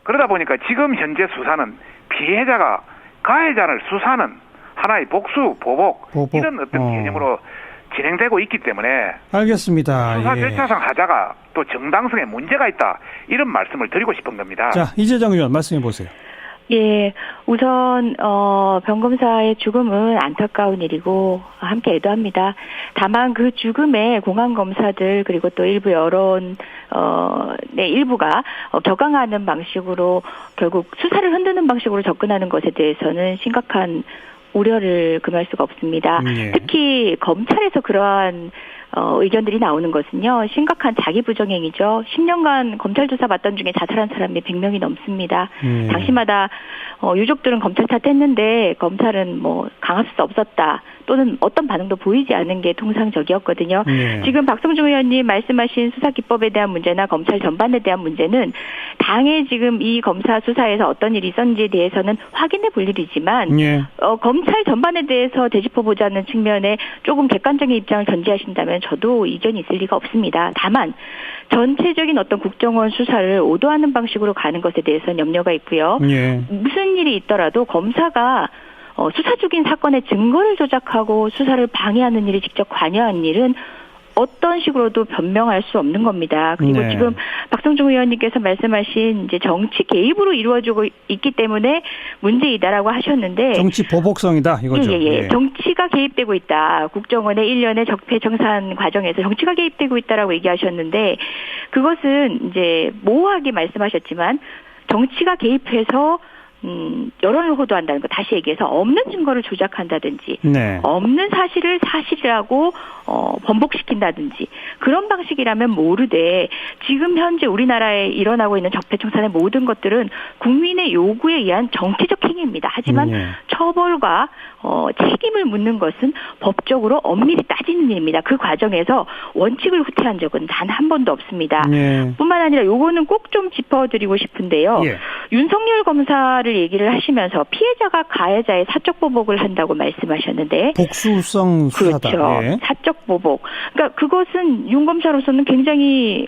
그러다 보니까 지금 현재 수사는 피해자가 가해자를 수사하는 하나의 복수, 보복. 이런 어떤 개념으로 진행되고 있기 때문에 알겠습니다. 수사 예. 절차상 하자가 또 정당성에 문제가 있다. 이런 말씀을 드리고 싶은 겁니다. 자, 이재정 의원 말씀해 보세요. 예, 우선 변 검사의 죽음은 안타까운 일이고 함께 애도합니다. 다만 그 죽음에 공안 검사들 그리고 또 일부 여론 일부가 격앙하는 방식으로 결국 수사를 흔드는 방식으로 접근하는 것에 대해서는 심각한 우려를 금할 수가 없습니다. 예. 특히 검찰에서 그러한 의견들이 나오는 것은요. 심각한 자기 부정행위죠. 10년간 검찰 조사 받던 중에 자살한 사람이 100명이 넘습니다. 당시마다 유족들은 검찰 탓했는데 검찰은 뭐 강할 수 없었다. 또는 어떤 반응도 보이지 않은 게 통상적이었거든요. 지금 박성중 의원님 말씀하신 수사 기법에 대한 문제나 검찰 전반에 대한 문제는 당에 지금 이 검사 수사에서 어떤 일이 있었는지에 대해서는 확인해 볼 일이지만 검찰 전반에 대해서 되짚어보자는 측면에 조금 객관적인 입장을 전제하신다면 저도 이견이 있을 리가 없습니다. 다만 전체적인 어떤 국정원 수사를 오도하는 방식으로 가는 것에 대해서는 염려가 있고요. 무슨 일이 있더라도 검사가 수사 중인 사건의 증거를 조작하고 수사를 방해하는 일이 직접 관여한 일은 어떤 식으로도 변명할 수 없는 겁니다. 그리고 네. 지금 박성중 의원님께서 말씀하신 이제 정치 개입으로 이루어지고 있기 때문에 문제이다라고 하셨는데 정치 보복성이다 이거죠. 예. 정치가 개입되고 있다. 국정원의 1년의 적폐청산 과정에서 정치가 개입되고 있다라고 얘기하셨는데 그것은 이제 모호하게 말씀하셨지만 정치가 개입해서 여론을 호도한다는 거 다시 얘기해서 없는 증거를 조작한다든지 네. 없는 사실을 사실이라고 번복시킨다든지 그런 방식이라면 모르되 지금 현재 우리나라에 일어나고 있는 적폐청산의 모든 것들은 국민의 요구에 의한 정치적 행위입니다. 하지만 네. 처벌과 책임을 묻는 것은 법적으로 엄밀히 따지는 일입니다. 그 과정에서 원칙을 후퇴한 적은 단 한 번도 없습니다. 네. 뿐만 아니라 요거는 꼭 좀 짚어드리고 싶은데요. 예. 윤석열 검사를 얘기를 하시면서 피해자가 가해자의 사적 보복을 한다고 말씀하셨는데 복수성 수사다. 그렇죠. 예. 사적 보복. 그러니까 그것은 윤 검사로서는 굉장히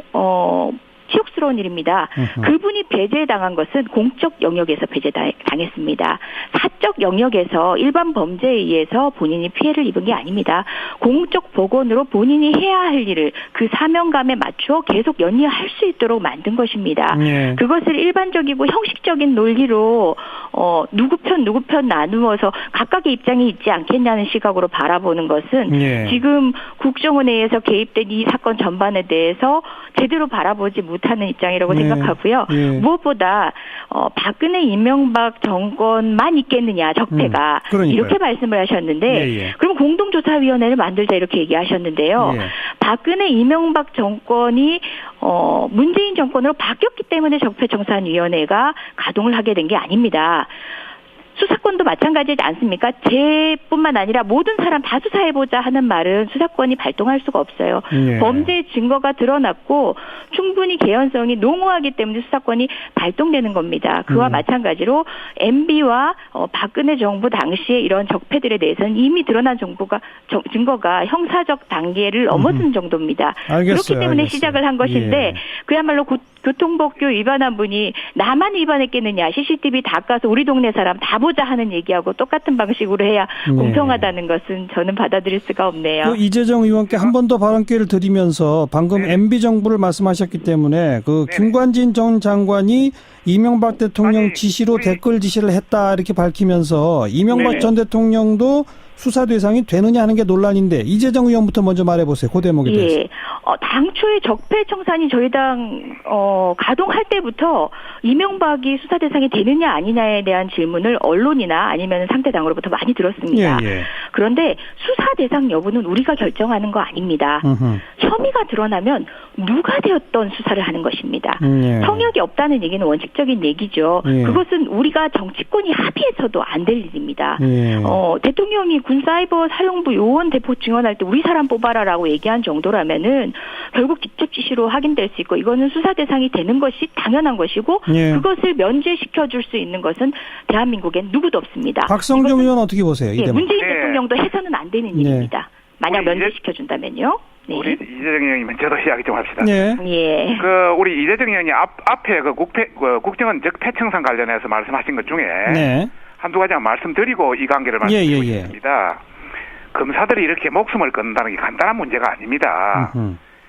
치욕스러운 일입니다. 그분이 배제당한 것은 공적 영역에서 배제당했습니다. 사적 영역에서 일반 범죄에 의해서 본인이 피해를 입은 게 아닙니다. 공적 복원으로 본인이 해야 할 일을 그 사명감에 맞춰 계속 연이할 수 있도록 만든 것입니다. 예. 그것을 일반적이고 형식적인 논리로 누구 편 나누어서 각각의 입장이 있지 않겠냐는 시각으로 바라보는 것은 예. 지금 국정원에 의해서 개입된 이 사건 전반에 대해서 제대로 바라보지 못하는 입장이라고 네. 생각하고요. 예. 무엇보다 박근혜 이명박 정권만 있겠느냐 적폐가 그러니까요. 이렇게 말씀을 하셨는데 예. 그럼 공동조사위원회를 만들자 이렇게 얘기하셨는데요. 예. 박근혜 이명박 정권이 문재인 정권으로 바뀌었기 때문에 적폐청산위원회가 가동을 하게 된 게 아닙니다. 수사권도 마찬가지지 않습니까? 제뿐만 아니라 모든 사람 다 수사해보자 하는 말은 수사권이 발동할 수가 없어요. 예. 범죄 증거가 드러났고 충분히 개연성이 농후하기 때문에 수사권이 발동되는 겁니다. 그와 마찬가지로 MB와 박근혜 정부 당시에 이런 적폐들에 대해서는 이미 드러난 증거가 형사적 단계를 넘어선 정도입니다. 알겠어요. 그렇기 때문에 알겠어요. 시작을 한 것인데 예. 그야말로 교통법규 위반한 분이 나만 위반했겠느냐. CCTV 다 까서 우리 동네 사람 다 보자 하는 얘기하고 똑같은 방식으로 해야 공평하다는 것은 저는 받아들일 수가 없네요. 그 이재정 의원께 한 번 더 발언 기회를 드리면서 방금 MB 정부를 말씀하셨기 때문에 그 김관진 전 장관이 이명박 대통령 지시로 댓글 지시를 했다 이렇게 밝히면서 이명박 전 대통령도 수사 대상이 되느냐 하는 게 논란인데 이재정 의원부터 먼저 말해보세요. 그 대목에 대해서. 예. 당초에 적폐청산이 저희 당 가동할 때부터 이명박이 수사 대상이 되느냐 아니냐에 대한 질문을 언론이나 아니면 상대 당으로부터 많이 들었습니다. 예. 그런데 수사 대상 여부는 우리가 결정하는 거 아닙니다. 혐의가 드러나면 누가 되었던 수사를 하는 것입니다. 예. 성역이 없다는 얘기는 원칙적인 얘기죠. 예. 그것은 우리가 정치권이 합의해서도 안 될 일입니다. 예. 대통령이 군사이버 사령부 요원 대폭 증언할 때 우리 사람 뽑아라라고 얘기한 정도라면은 결국 직접 지시로 확인될 수 있고 이거는 수사 대상이 되는 것이 당연한 것이고 예. 그것을 면제시켜 줄 수 있는 것은 대한민국엔 누구도 없습니다. 박성중 의원 어떻게 보세요? 이 예, 대목. 문재인 대통령도 해서는 안 되는 일입니다. 만약 우리 면제시켜 준다면요. 네. 우리 이재정 의원님 저도 이야기 좀 합시다. 예. 예. 우리 이재정 의원이 앞에 국정원 적폐청산 관련해서 말씀하신 것 중에 네. 한두 가지만 말씀드리고 이 관계를 말씀드리고 싶습니다. 검사들이 이렇게 목숨을 끊는다는 게 간단한 문제가 아닙니다.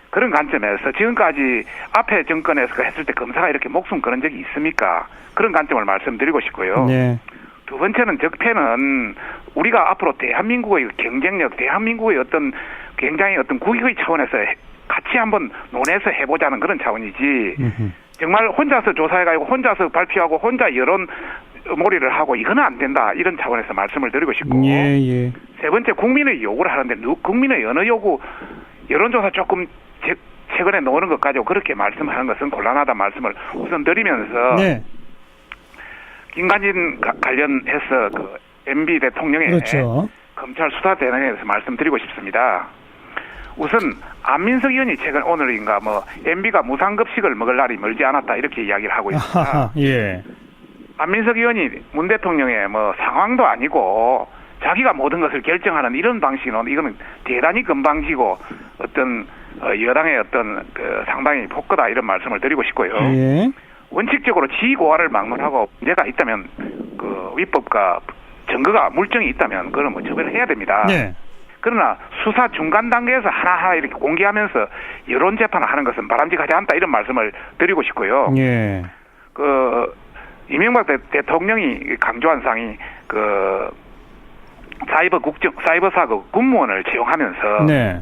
그런 관점에서 지금까지 앞에 정권에서 했을 때 검사가 이렇게 목숨 끊은 적이 있습니까? 그런 관점을 말씀드리고 싶고요. 네. 두 번째는 적폐는 우리가 앞으로 대한민국의 경쟁력, 대한민국의 어떤 굉장히 어떤 국익의 차원에서 같이 한번 논해서 해보자는 그런 차원이지 정말 혼자서 조사해가지고 혼자서 발표하고 혼자 여론 몰이를 하고 이거는 안 된다 이런 차원에서 말씀을 드리고 싶고 예. 세 번째 국민의 요구를 하는데 국민의 어느 요구 여론조사 조금 최근에 나오는 것 가지고 그렇게 말씀하는 것은 곤란하다 말씀을 우선 드리면서 네. 김관진 관련해서 그 MB 대통령의 그렇죠. 검찰 수사 대응에 대해서 말씀드리고 싶습니다. 우선 안민석 의원이 최근 오늘인가 MB가 무상급식을 먹을 날이 멀지 않았다 이렇게 이야기를 하고 있습니다. 아하, 예. 안민석 의원이 문 대통령의 상황도 아니고 자기가 모든 것을 결정하는 이런 방식은 이거는 대단히 건방지고 어떤 여당의 어떤 상당히 폭거다 이런 말씀을 드리고 싶고요. 예. 원칙적으로 지휘고하를 막론하고 문제가 있다면 그 위법과 증거가 물증이 있다면 그건 처벌을 해야 됩니다. 네. 그러나 수사 중간 단계에서 하나하나 이렇게 공개하면서 여론 재판을 하는 것은 바람직하지 않다 이런 말씀을 드리고 싶고요. 예. 이명박 대통령이 강조한 사항이 사이버사 군무원을 채용하면서 네.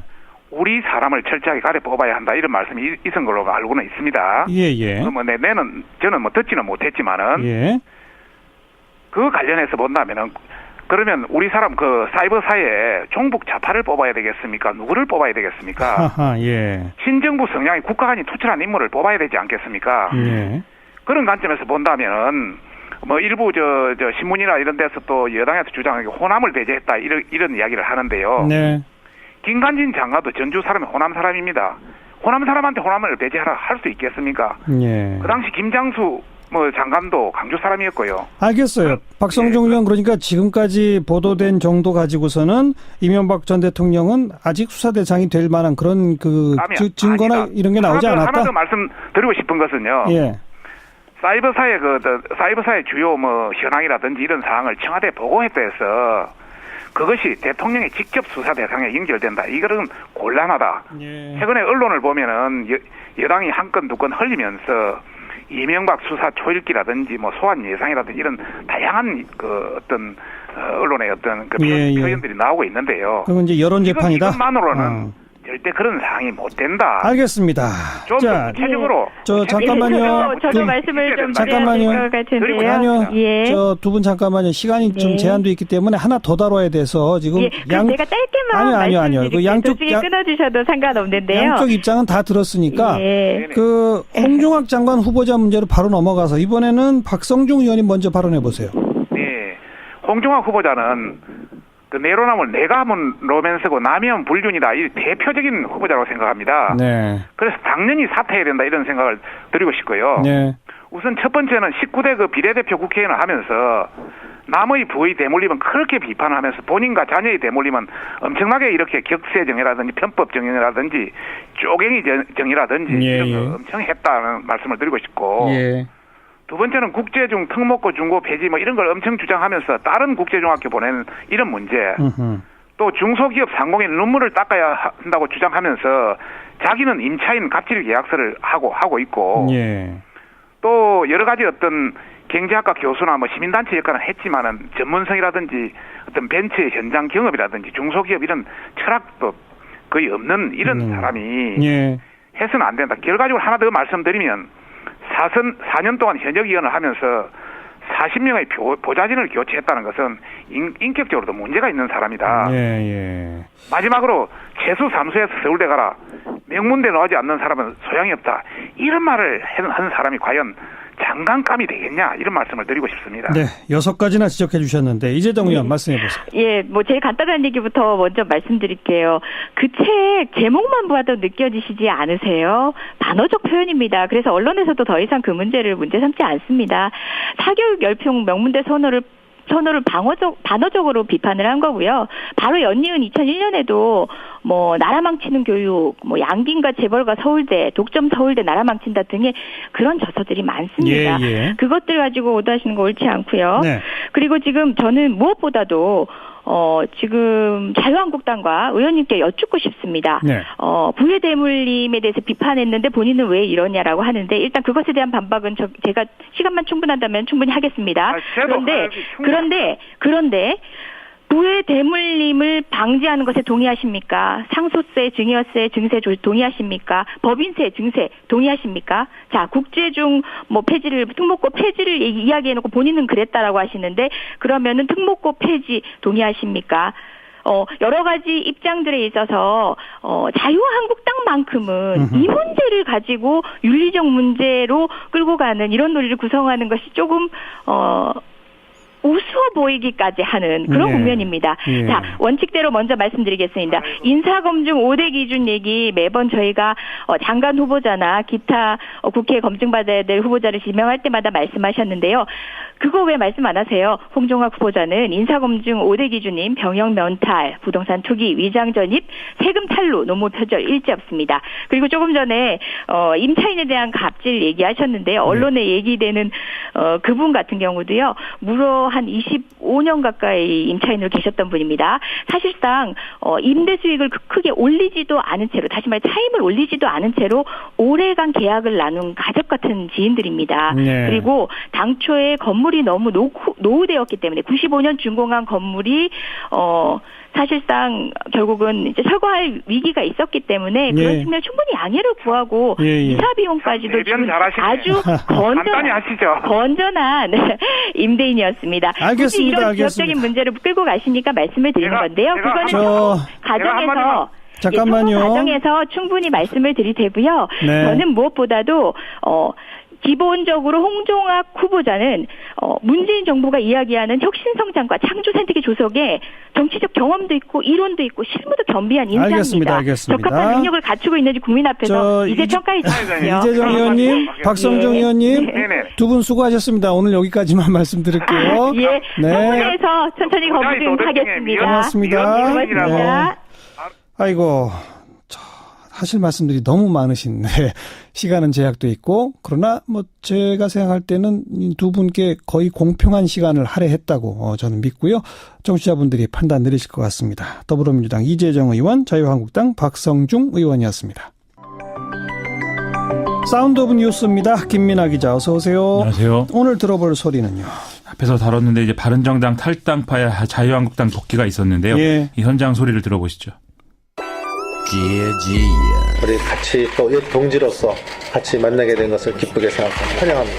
우리 사람을 철저하게 가려 뽑아야 한다 이런 말씀이 있은 걸로 알고는 있습니다. 예. 저는 듣지는 못했지만은 예. 그 관련해서 본다면은 그러면 우리 사람 사이버사에 종북 좌파를 뽑아야 되겠습니까? 누구를 뽑아야 되겠습니까? 하하, 예. 친정부 성향이 국가간이 투철한 인물을 뽑아야 되지 않겠습니까? 예. 그런 관점에서 본다면은 일부 신문이나 이런 데서 또 여당에서 주장하기 호남을 배제했다 이런 이야기를 하는데요. 네. 김관진 장관도 전주 사람이 호남 사람입니다. 호남 사람한테 호남을 배제하라 할 수 있겠습니까? 예. 그 당시 김장수 장관도 강주 사람이었고요. 알겠어요. 박성중 의원 그러니까 지금까지 보도된 정도 가지고서는 이명박 전 대통령은 아직 수사 대상이 될 만한 그런 증거나 아니다. 이런 게 나오지 않았다. 하나 더 말씀드리고 싶은 것은요. 예. 사이버사의 주요 현황이라든지 이런 사항을 청와대에 보고했다 해서 그것이 대통령의 직접 수사 대상에 연결된다. 이거는 곤란하다. 예. 최근에 언론을 보면은 여당이 한 건 두 건 흘리면서 이명박 수사 초읽기라든지 소환 예상이라든지 이런 다양한 언론의 표현들이 나오고 있는데요. 그건 이제 여론 재판이다. 이것만으로는 절대 그런 사항이 못 된다. 알겠습니다. 좀 더 구체적으로. 잠깐만요. 저도 말씀을 좀 잠깐만요. 드려야 될 것 같은데요. 아니요. 예. 두 분 잠깐만요. 시간이 좀 제한도 있기 때문에 하나 더 다뤄야 돼서 지금 제가 짧게만 아니요. 그 양쪽에 끊어주셔도 상관없는데요. 양쪽 입장은 다 들었으니까 예. 홍종학 장관 후보자 문제로 바로 넘어가서 이번에는 박성중 의원이 먼저 발언해 보세요. 네. 홍종학 후보자는 내로남을 내가 하면 로맨스고 남이 하면 불륜이다. 이 대표적인 후보자라고 생각합니다. 네. 그래서 당연히 사퇴해야 된다 이런 생각을 드리고 싶고요. 네. 우선 첫 번째는 19대 비례대표 국회의원을 하면서 남의 부의 대물림은 그렇게 비판을 하면서 본인과 자녀의 대물림은 엄청나게 이렇게 격세정이라든지 편법정이라든지 쪼갱이 정이라든지 이런 거 엄청 했다는 말씀을 드리고 싶고 두 번째는 국제중 특목고 중고 폐지 이런 걸 엄청 주장하면서 다른 국제중학교 보내는 이런 문제 또 중소기업 상공의 눈물을 닦아야 한다고 주장하면서 자기는 임차인 갑질 계약서를 하고 있고 또 여러 가지 경제학과 교수나 시민단체 역할은 했지만은 전문성이라든지 어떤 벤처의 현장 경험이라든지 중소기업 이런 철학도 거의 없는 이런 사람이 해서는 안 된다. 결과적으로 하나 더 말씀드리면 4년 동안 현역위원을 하면서 40명의 보좌진을 교체했다는 것은 인격적으로도 문제가 있는 사람이다. 마지막으로 재수 사무소에서 서울대 가라. 명문대 나오지 않는 사람은 소양이 없다. 이런 말을 하는 사람이 과연 장관감이 되겠냐 이런 말씀을 드리고 싶습니다. 네, 6가지나 지적해 주셨는데 이재정 의원 말씀해 보세요. 예, 제일 간단한 얘기부터 먼저 말씀드릴게요. 그 책 제목만 봐도 느껴지시지 않으세요? 반어적 표현입니다. 그래서 언론에서도 더 이상 그 문제를 문제 삼지 않습니다. 사교육 열풍 명문대 선호를 반어적으로 비판을 한 거고요. 바로 연이은 2001년에도 나라 망치는 교육, 양긴과 재벌과 서울대, 독점 서울대 나라 망친다 등의 그런 저서들이 많습니다. 그것들 가지고 오도하시는 거 옳지 않고요. 그리고 지금 저는 무엇보다도 지금 자유한국당과 의원님께 여쭙고 싶습니다. 부의 대물림에 대해서 비판했는데 본인은 왜 이러냐라고 하는데 일단 그것에 대한 반박은 제가 시간만 충분한다면 충분히 하겠습니다. 그런데 부의 대물림을 방지하는 것에 동의하십니까? 상속세, 증여세, 증세 동의하십니까? 법인세, 증세 동의하십니까? 자, 국제중 폐지를 특목고 폐지를 이야기해놓고 본인은 그랬다라고 하시는데 그러면은 특목고 폐지 동의하십니까? 여러 가지 입장들에 있어서 자유한국당만큼은 이 문제를 가지고 윤리적 문제로 끌고 가는 이런 논리를 구성하는 것이 조금 우스워 보이기까지 하는 그런 국면입니다. 자, 원칙대로 먼저 말씀드리겠습니다. 인사검증 5대 기준 얘기 매번 저희가 장관 후보자나 기타 국회에 검증받아야 될 후보자를 지명할 때마다 말씀하셨는데요. 그거 왜 말씀 안 하세요? 홍종학 후보자는 인사검증 5대 기준인 병역 면탈, 부동산 투기, 위장 전입, 세금 탈루, 노무 표절 일제 없습니다. 그리고 조금 전에 임차인에 대한 갑질 얘기하셨는데요. 언론에 얘기되는 그분 같은 경우도요. 무려 한 25년 가까이 임차인으로 계셨던 분입니다. 사실상 임대 수익을 크게 올리지도 않은 채로 다시 말해 차임을 올리지도 않은 채로 오래간 계약을 나눈 가족 같은 지인들입니다. 네. 그리고 당초에 건물이 너무 노후되었기 때문에 95년 준공한 건물이 사실상 결국은 이제 철거할 위기가 있었기 때문에 그런 측면에 충분히 양해를 구하고 이사 비용까지도 지금 아주 간단히 하시죠. 건전한 임대인이었습니다. 알겠습니다. 굳이 이런 알겠습니다. 지역적인 문제를 끌고 가시니까 말씀을 드리는 건데요. 그거는 가정에서 잠깐만요. 과정에서 충분히 말씀을 드릴 테고요. 네. 저는 무엇보다도 기본적으로 홍종학 후보자는 문재인 정부가 이야기하는 혁신성장과 창조생태계 조성에 정치적 경험도 있고 이론도 있고 실무도 겸비한 인사입니다. 알겠습니다. 적합한 능력을 갖추고 있는지 국민 앞에서 이제 평가해 주십시오. 이재정 의원님, 박성중 의원님 두 분 수고하셨습니다. 오늘 여기까지만 말씀드릴게요. 예, 네. 부분에서 천천히 검증하겠습니다. 고맙습니다. 고맙습니다. 네. 아이고, 하실 말씀들이 너무 많으신데 시간은 제약도 있고 그러나 뭐 제가 생각할 때는 이 두 분께 거의 공평한 시간을 할애했다고 저는 믿고요. 청취자분들이 판단 내리실 것 같습니다. 더불어민주당 이재정 의원, 자유한국당 박성중 의원이었습니다. 사운드 오브 뉴스입니다. 김민아 기자 어서 오세요. 안녕하세요. 오늘 들어볼 소리는요. 앞에서 다뤘는데 이제 바른정당 탈당파의 자유한국당 복귀가 있었는데요. 예. 이 현장 소리를 들어보시죠. 우리 같이 또 동지로서 같이 만나게 된 것을 기쁘게 생각합니다. 환영합니다.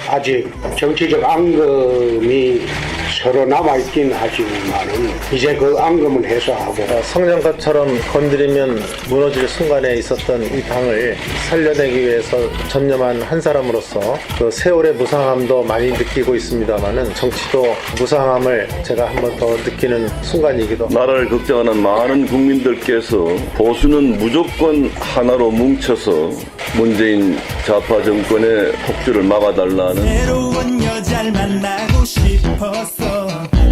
아직 정치적 앙금이 서로 남아있긴 하지만은 이제 그 앙금은 해소하고 성냥갑처럼 건드리면 무너질 순간에 있었던 이 당을 살려내기 위해서 전념한 한 사람으로서 그 세월의 무상함도 많이 느끼고 있습니다만은 정치도 무상함을 제가 한 번 더 느끼는 순간이기도 합니다. 나라를 걱정하는 많은 국민들께서 보수는 무조건 하나로 뭉쳐서 문재인 좌파 정권의 폭주를 막아달라는 새로운 여자를 만나고 싶었어.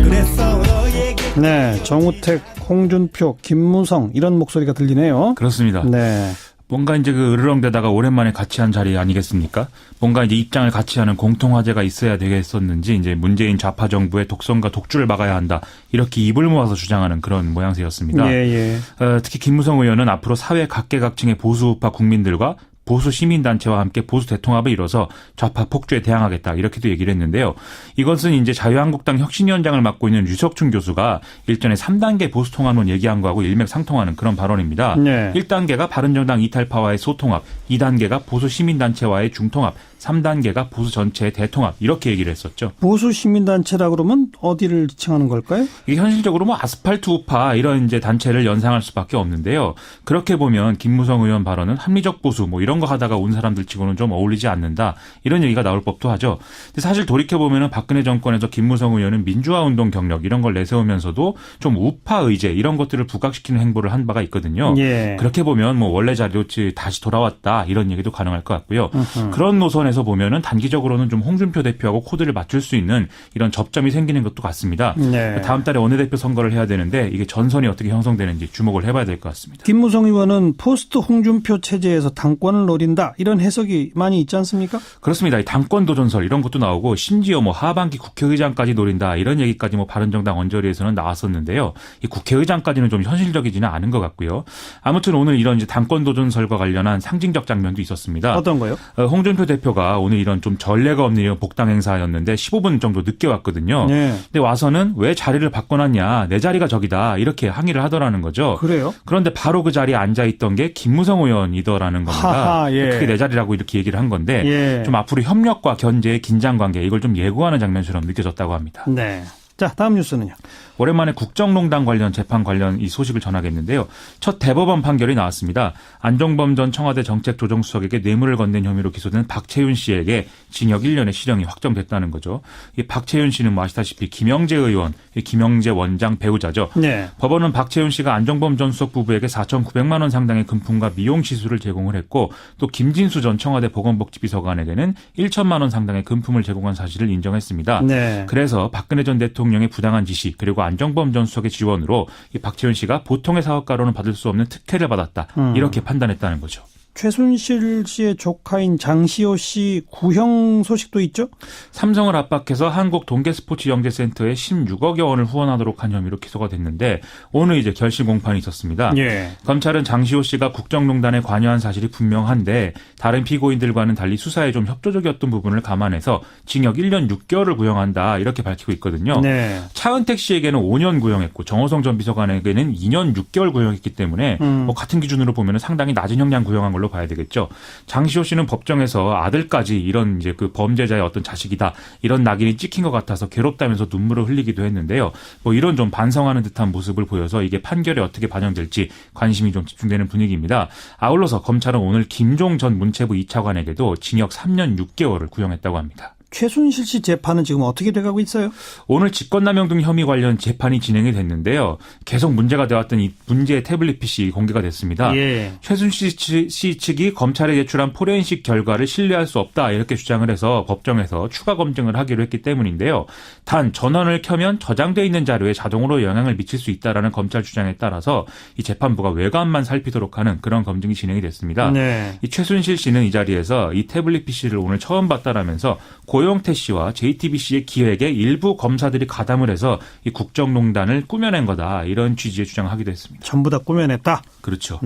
그래서 너에게 네, 정우택, 홍준표, 김무성 이런 목소리가 들리네요. 그렇습니다. 네. 뭔가 이제 그 으르렁대다가 오랜만에 같이 한 자리 아니겠습니까? 뭔가 이제 입장을 같이 하는 공통 화제가 있어야 되겠었는지 이제 문재인 좌파 정부의 독선과 독주를 막아야 한다. 이렇게 입을 모아서 주장하는 그런 모양새였습니다. 예. 특히 김무성 의원은 앞으로 사회 각계각층의 보수우파 국민들과 보수 시민단체와 함께 보수 대통합을 이뤄서 좌파 폭주에 대항하겠다 이렇게도 얘기를 했는데요. 이것은 이제 자유한국당 혁신위원장을 맡고 있는 류석춘 교수가 일전에 3단계 보수 통합론 얘기한 거하고 일맥상통하는 그런 발언입니다. 네. 1단계가 바른정당 이탈파와의 소통합, 2단계가 보수 시민단체와의 중통합, 3단계가 보수 전체의 대통합 이렇게 얘기를 했었죠. 보수 시민단체라 그러면 어디를 지칭하는 걸까요? 이게 현실적으로 뭐 아스팔트 우파 이런 이제 단체를 연상할 수밖에 없는데요. 그렇게 보면 김무성 의원 발언은 합리적 보수 뭐 이런 거 하다가 온 사람들 치고는 좀 어울리지 않는다 이런 얘기가 나올 법도 하죠. 근데 사실 돌이켜 보면은 박근혜 정권에서 김무성 의원은 민주화 운동 경력 이런 걸 내세우면서도 좀 우파 의제 이런 것들을 부각시키는 행보를 한 바가 있거든요. 예. 그렇게 보면 뭐 원래 자리로 다시 돌아왔다 이런 얘기도 가능할 것 같고요. 그런 노선에서 보면은 단기적으로는 좀 홍준표 대표하고 코드를 맞출 수 있는 이런 접점이 생기는 것도 같습니다. 네. 다음 달에 원내대표 선거를 해야 되는데 이게 전선이 어떻게 형성되는지 주목을 해봐야 될 것 같습니다. 김무성 의원은 포스트 홍준표 체제에서 당권을 노린다 이런 해석이 많이 있지 않습니까? 그렇습니다. 이 당권 도전설 이런 것도 나오고 심지어 뭐 하반기 국회의장까지 노린다 이런 얘기까지 뭐 바른정당 언저리에서는 나왔었는데요. 이 국회의장까지는 좀 현실적이지는 않은 것 같고요. 아무튼 오늘 이런 이제 당권 도전설과 관련한 상징적 장면도 있었습니다. 어떤 거요? 홍준표 대표가 오늘 이런 좀 전례가 없는 이런 복당 행사였는데 15분 정도 늦게 왔거든요. 네. 근데 와서는 왜 자리를 바꿔놨냐 내 자리가 저기다 이렇게 항의를 하더라는 거죠. 그래요? 그런데 바로 그 자리에 앉아있던 게 김무성 의원이더라는 겁니다. 하하, 예. 그게 내 자리라고 이렇게 얘기를 한 건데 예. 좀 앞으로 협력과 견제의 긴장관계 이걸 좀 예고하는 장면처럼 느껴졌다고 합니다. 네. 자, 다음 뉴스는요. 오랜만에 국정농단 관련 재판 관련 이 소식을 전하겠는데요. 첫 대법원 판결이 나왔습니다. 안종범 전 청와대 정책조정수석에게 뇌물을 건넨 혐의로 기소된 박채윤 씨에게 징역 1년의 실형이 확정됐다는 거죠. 이 박채윤 씨는 뭐 아시다시피 김영재 의원, 김영재 원장 배우자죠. 네. 법원은 박채윤 씨가 안종범 전 수석 부부에게 4,900만 원 상당의 금품과 미용 시술을 제공을 했고 또 김진수 전 청와대 보건복지비서관에게는 1천만 원 상당의 금품을 제공한 사실을 인정했습니다. 네. 그래서 박근혜 전 대통령 대통령의 부당한 지시 그리고 안정범 전 수석의 지원으로 이 박지원 씨가 보통의 사업가로는 받을 수 없는 특혜를 받았다. 이렇게 판단했다는 거죠. 최순실 씨의 조카인 장시호 씨 구형 소식도 있죠? 삼성을 압박해서 한국동계스포츠영재센터에 16억여 원을 후원하도록 한 혐의로 기소가 됐는데 오늘 이제 결심 공판이 있었습니다. 예. 검찰은 장시호 씨가 국정농단에 관여한 사실이 분명한데 다른 피고인들과는 달리 수사에 좀 협조적이었던 부분을 감안해서 징역 1년 6개월을 구형한다 이렇게 밝히고 있거든요. 네. 차은택 씨에게는 5년 구형했고 정호성 전 비서관에게는 2년 6개월 구형했기 때문에 뭐 같은 기준으로 보면 상당히 낮은 형량 구형한 걸로 봐야 되겠죠. 장시호 씨는 법정에서 아들까지 이런 이제 그 범죄자의 어떤 자식이다 이런 낙인이 찍힌 것 같아서 괴롭다면서 눈물을 흘리기도 했는데요. 뭐 이런 좀 반성하는 듯한 모습을 보여서 이게 판결에 어떻게 반영될지 관심이 좀 집중되는 분위기입니다. 아울러서 검찰은 오늘 김종 전 문체부 2차관에게도 징역 3년 6개월을 구형했다고 합니다. 최순실 씨 재판은 지금 어떻게 돼가고 있어요? 오늘 직권남용 등 혐의 관련 재판이 진행이 됐는데요. 계속 문제가 되었던 이 문제의 태블릿 PC 공개가 됐습니다. 예. 최순실 씨 측이 검찰에 제출한 포렌식 결과를 신뢰할 수 없다 이렇게 주장을 해서 법정에서 추가 검증을 하기로 했기 때문인데요. 단 전원을 켜면 저장돼 있는 자료에 자동으로 영향을 미칠 수 있다라는 검찰 주장에 따라서 이 재판부가 외관만 살피도록 하는 그런 검증이 진행이 됐습니다. 네. 이 최순실 씨는 이 자리에서 이 태블릿 PC를 오늘 처음 봤다라면서 고영태 씨와 JTBC의 기획에 일부 검사들이 가담을 해서 이 국정농단을 꾸며낸 거다. 이런 취지의 주장을 하기도 했습니다. 전부 다 꾸며냈다? 그렇죠.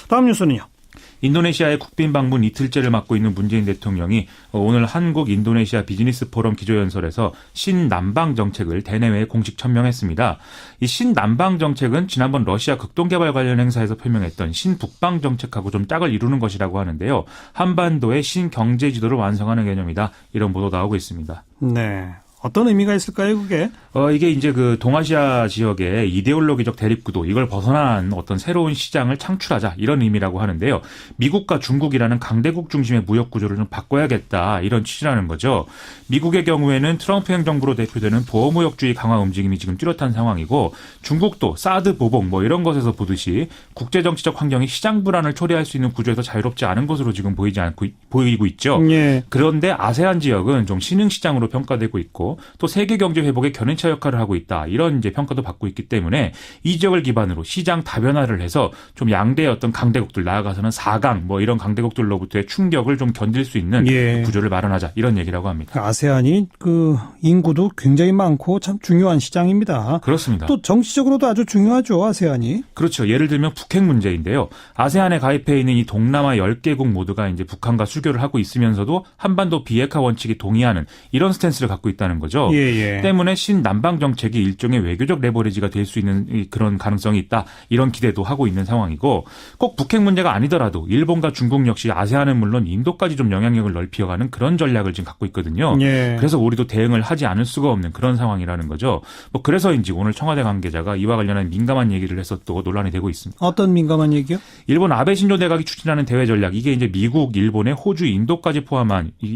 다음 뉴스는요? 인도네시아의 국빈 방문 이틀째를 맡고 있는 문재인 대통령이 오늘 한국 인도네시아 비즈니스 포럼 기조연설에서 신남방 정책을 대내외에 공식 천명했습니다. 이 신남방 정책은 지난번 러시아 극동개발 관련 행사에서 표명했던 신북방 정책하고 좀 짝을 이루는 것이라고 하는데요. 한반도의 신경제 지도를 완성하는 개념이다. 이런 보도 나오고 있습니다. 네. 어떤 의미가 있을까요, 그게? 이게 이제 그 동아시아 지역의 이데올로기적 대립구도 이걸 벗어난 어떤 새로운 시장을 창출하자 이런 의미라고 하는데요. 미국과 중국이라는 강대국 중심의 무역 구조를 좀 바꿔야겠다 이런 취지라는 거죠. 미국의 경우에는 트럼프 행정부로 대표되는 보호무역주의 강화 움직임이 지금 뚜렷한 상황이고 중국도 사드 보복 뭐 이런 것에서 보듯이 국제정치적 환경이 시장 불안을 초래할 수 있는 구조에서 자유롭지 않은 것으로 지금 보이고 있죠. 예. 그런데 아세안 지역은 좀 신흥시장으로 평가되고 있고 또 세계 경제 회복에 견인차 역할을 하고 있다. 이런 이제 평가도 받고 있기 때문에 이 지역을 기반으로 시장 다변화를 해서 좀 양대의 어떤 강대국들 나아가서는 4강 뭐 이런 강대국들로부터의 충격을 좀 견딜 수 있는 예. 구조를 마련하자 이런 얘기라고 합니다. 아세안이 그 인구도 굉장히 많고 참 중요한 시장입니다. 그렇습니다. 또 정치적으로도 아주 중요하죠, 아세안이. 그렇죠. 예를 들면 북핵 문제인데요. 아세안에 가입해 있는 이 동남아 10개국 모두가 이제 북한과 수교를 하고 있으면서도 한반도 비핵화 원칙에 동의하는 이런 스탠스를 갖고 있다는 거죠. 예. 때문에 신남방 정책이 일종의 외교적 레버리지가 될 수 있는 그런 가능성이 있다. 이런 기대도 하고 있는 상황이고 꼭 북핵 문제가 아니더라도 일본과 중국 역시 아세안은 물론 인도까지 좀 영향력을 넓혀가는 그런 전략을 지금 갖고 있거든요. 예. 그래서 우리도 대응을 하지 않을 수가 없는 그런 상황이라는 거죠. 뭐 그래서인지 오늘 청와대 관계자가 이와 관련한 민감한 얘기를 해서 또 논란이 되고 있습니다. 어떤 민감한 얘기요? 일본 아베 신조 내각이 추진하는 대외 전략 이게 이제 미국, 일본의 호주, 인도까지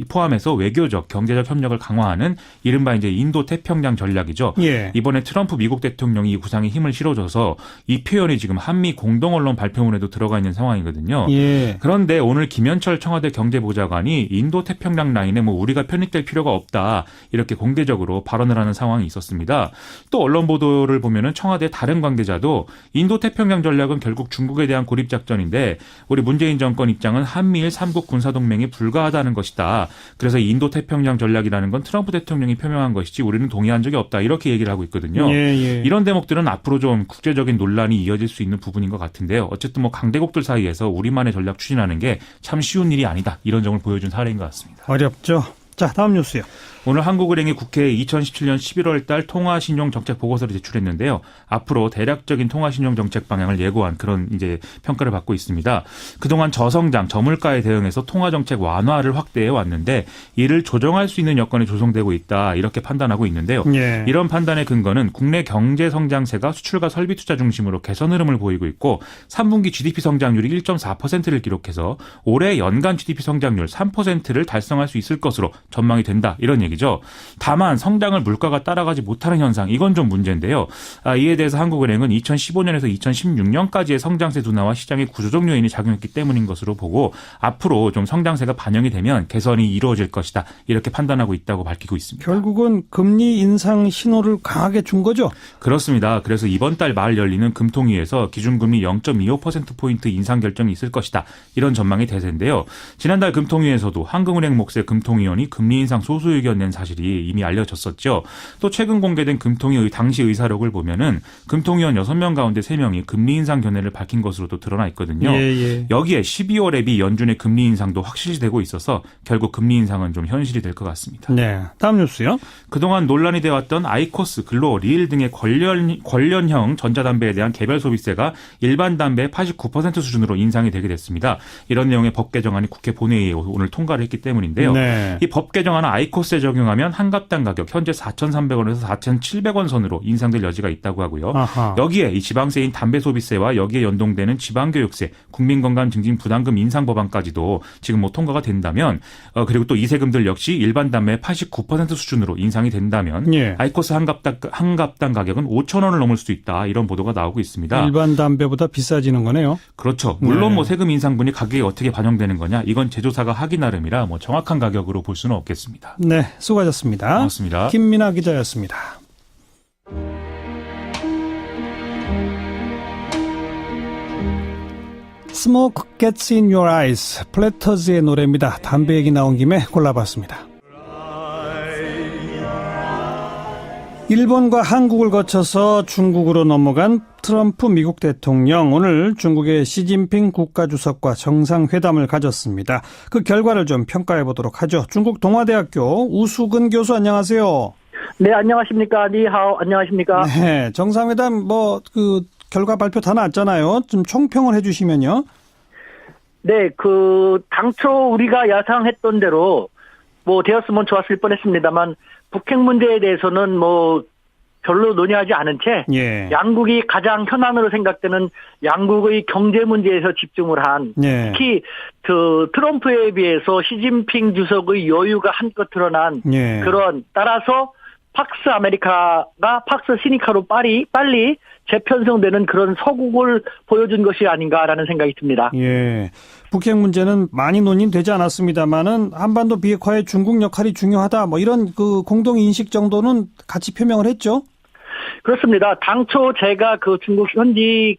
포함해서 외교적, 경제적 협력을 강화하는 이른바 이제 인도 태평양 전략이죠. 예. 이번에 트럼프 미국 대통령이 이 구상에 힘을 실어줘서 이 표현이 지금 한미 공동 언론 발표문에도 들어가 있는 상황이거든요. 예. 그런데 오늘 김현철 청와대 경제보좌관이 인도 태평양 라인에 뭐 우리가 편입될 필요가 없다 이렇게 공개적으로 발언을 하는 상황이 있었습니다. 또 언론 보도를 보면은 청와대 다른 관계자도 인도 태평양 전략은 결국 중국에 대한 고립 작전인데 우리 문재인 정권 입장은 한미일 3국 군사동맹이 불가하다는 것이다. 그래서 인도 태평양 전략이라는 건 트럼프 대통령이 표명한 것이지 우리는 동의한 적이 없다. 이렇게 얘기를 하고 있거든요. 예. 이런 대목들은 앞으로 좀 국제적인 논란이 이어질 수 있는 부분인 것 같은데요. 어쨌든 뭐 강대국들 사이에서 우리만의 전략 추진하는 게 참 쉬운 일이 아니다. 이런 점을 보여준 사례인 것 같습니다. 어렵죠. 자, 다음 뉴스요. 오늘 한국은행이 국회에 2017년 11월 달 통화신용정책 보고서를 제출했는데요. 앞으로 대략적인 통화신용정책 방향을 예고한 그런 이제 평가를 받고 있습니다. 그동안 저성장, 저물가에 대응해서 통화정책 완화를 확대해 왔는데 이를 조정할 수 있는 여건이 조성되고 있다. 이렇게 판단하고 있는데요. 예. 이런 판단의 근거는 국내 경제 성장세가 수출과 설비 투자 중심으로 개선 흐름을 보이고 있고 3분기 GDP 성장률이 1.4%를 기록해서 올해 연간 GDP 성장률 3%를 달성할 수 있을 것으로 전망이 된다 이런 얘기죠. 다만 성장을 물가가 따라가지 못하는 현상 이건 좀 문제인데요. 이에 대해서 한국은행은 2015년에서 2016년까지의 성장세 둔화와 시장의 구조적 요인이 작용했기 때문인 것으로 보고 앞으로 좀 성장세가 반영이 되면 개선이 이루어질 것이다 이렇게 판단하고 있다고 밝히고 있습니다. 결국은 금리 인상 신호를 강하게 준 거죠? 그렇습니다. 그래서 이번 달 말 열리는 금통위에서 기준금리 0.25%포인트 인상 결정이 있을 것이다. 이런 전망이 대세인데요. 지난달 금통위에서도 한국은행 몫의 금통위원이 금리 인상 소수 의견 낸 사실이 이미 알려졌었죠. 또 최근 공개된 금통위 당시 의사록을 보면은 금통위원 6명 가운데 3명이 금리 인상 견해를 밝힌 것으로도 드러나 있거든요. 여기에 12월 앱이 연준의 금리 인상도 확실시되고 있어서 결국 금리 인상은 좀 현실이 될 것 같습니다. 네. 다음 뉴스요. 그동안 논란이 되어왔던 아이코스, 글로, 리일 등의 관련형 전자담배에 대한 개별 소비세가 일반 담배의 89% 수준으로 인상이 되게 됐습니다. 이런 내용의 법 개정안이 국회 본회의에 오늘 통과를 했기 때문인데요. 네. 이 법 개정안은 아이코스에 적용하면 한 갑당 가격 현재 4,300원에서 4,700원 선으로 인상될 여지가 있다고 하고요. 아하. 여기에 이 지방세인 담배 소비세와 여기에 연동되는 지방교육세, 국민건강 증진 부담금 인상 법안까지도 지금 통과가 된다면 그리고 또 이 세금들 역시 일반 담배의 89% 수준으로 인상이 된다면 아이코스 한 갑당 가격은 5,000원을 넘을 수도 있다. 이런 보도가 나오고 있습니다. 일반 담배보다 비싸지는 거네요. 그렇죠. 물론 세금 인상분이 가격에 어떻게 반영되는 거냐 이건 제조사가 하기 나름이라 정확한 가격으로 볼 수는 없겠습니다. 네, 수고하셨습니다. 고맙습니다. 김민아 기자였습니다. Smoke Gets in Your Eyes, 플래터즈의 노래입니다. 담배 얘기 나온 김에 골라봤습니다. 일본과 한국을 거쳐서 중국으로 넘어간 트럼프 미국 대통령, 오늘 중국의 시진핑 국가주석과 정상회담을 가졌습니다. 그 결과를 좀 평가해 보도록 하죠. 중국 동아대학교 우수근 교수 안녕하세요. 네, 안녕하십니까. 니하오, 안녕하십니까. 네, 정상회담 결과 발표 다 났잖아요. 좀 총평을 해 주시면요. 네, 당초 우리가 야상했던 대로 되었으면 좋았을 뻔했습니다만 북핵 문제에 대해서는 별로 논의하지 않은 채 양국이 가장 현안으로 생각되는 양국의 경제 문제에서 집중을 한 특히 트럼프에 비해서 시진핑 주석의 여유가 한껏 드러난 그런 따라서 팍스 아메리카가 팍스 시니카로 빨리 재편성되는 그런 서국을 보여준 것이 아닌가라는 생각이 듭니다. 예. 북핵 문제는 많이 논의되지 않았습니다만은 한반도 비핵화에 중국 역할이 중요하다. 이런 공동 인식 정도는 같이 표명을 했죠. 그렇습니다. 당초 제가 중국 현지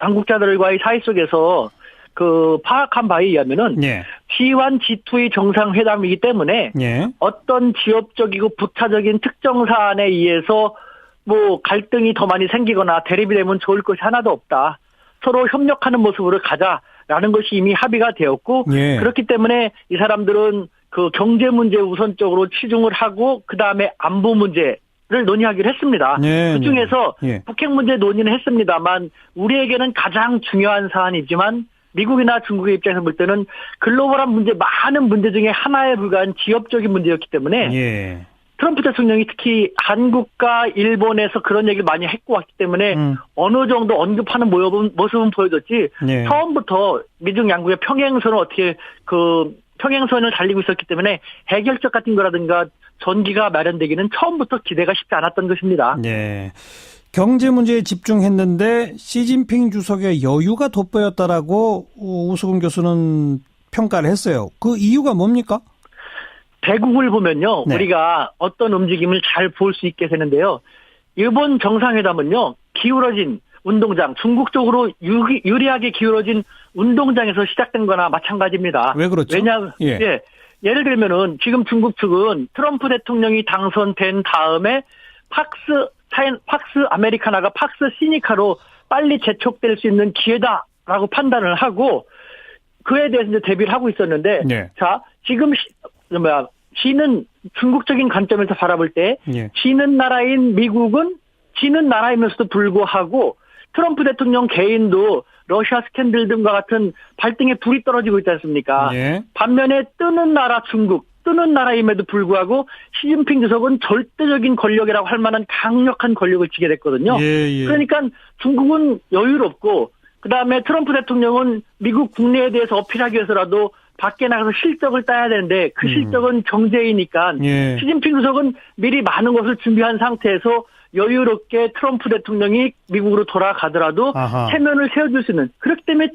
당국자들과의 사이 속에서 파악한 바에 의하면은 G1, G2의 정상회담이기 때문에 어떤 지역적이고 부차적인 특정 사안에 의해서 갈등이 더 많이 생기거나 대립이 되면 좋을 것이 하나도 없다. 서로 협력하는 모습으로 가자라는 것이 이미 합의가 되었고 그렇기 때문에 이 사람들은 경제 문제 우선적으로 치중을 하고 그다음에 안보 문제를 논의하기로 했습니다. 그중에서 북핵 문제 논의는 했습니다만 우리에게는 가장 중요한 사안이지만 미국이나 중국의 입장에서 볼 때는 글로벌한 문제, 많은 문제 중에 하나에 불과한 지역적인 문제였기 때문에 트럼프 대통령이 특히 한국과 일본에서 그런 얘기를 많이 했고 왔기 때문에 어느 정도 언급하는 모습은 보여줬지 처음부터 미중 양국의 평행선을 평행선을 달리고 있었기 때문에 해결책 같은 거라든가 전기가 마련되기는 처음부터 기대가 쉽지 않았던 것입니다. 경제 문제에 집중했는데 시진핑 주석의 여유가 돋보였다라고 우수근 교수는 평가를 했어요. 그 이유가 뭡니까? 대국을 보면요. 우리가 어떤 움직임을 잘 볼 수 있게 되는데요. 이번 정상회담은요. 기울어진 운동장, 중국 쪽으로 유리하게 기울어진 운동장에서 시작된 거나 마찬가지입니다. 왜 그렇죠? 예를 들면은 지금 중국 측은 트럼프 대통령이 당선된 다음에 팍스 아메리카나가 팍스 시니카로 빨리 재촉될 수 있는 기회다라고 판단을 하고 그에 대해서 이제 대비를 하고 있었는데 자, 지금 지는 중국적인 관점에서 바라볼 때 지는 나라인 미국은 지는 나라이면서도 불구하고 트럼프 대통령 개인도 러시아 스캔들 등과 같은 발등에 불이 떨어지고 있지 않습니까? 반면에 뜨는 나라 중국, 뜨는 나라임에도 불구하고 시진핑 주석은 절대적인 권력이라고 할 만한 강력한 권력을 쥐게 됐거든요. 그러니까 중국은 여유롭고 그다음에 트럼프 대통령은 미국 국내에 대해서 어필하기 위해서라도 밖에 나가서 실적을 따야 되는데 그 실적은 경제이니까 예. 시진핑 주석은 미리 많은 것을 준비한 상태에서 여유롭게 트럼프 대통령이 미국으로 돌아가더라도 아하. 체면을 세워줄 수 있는, 그렇기 때문에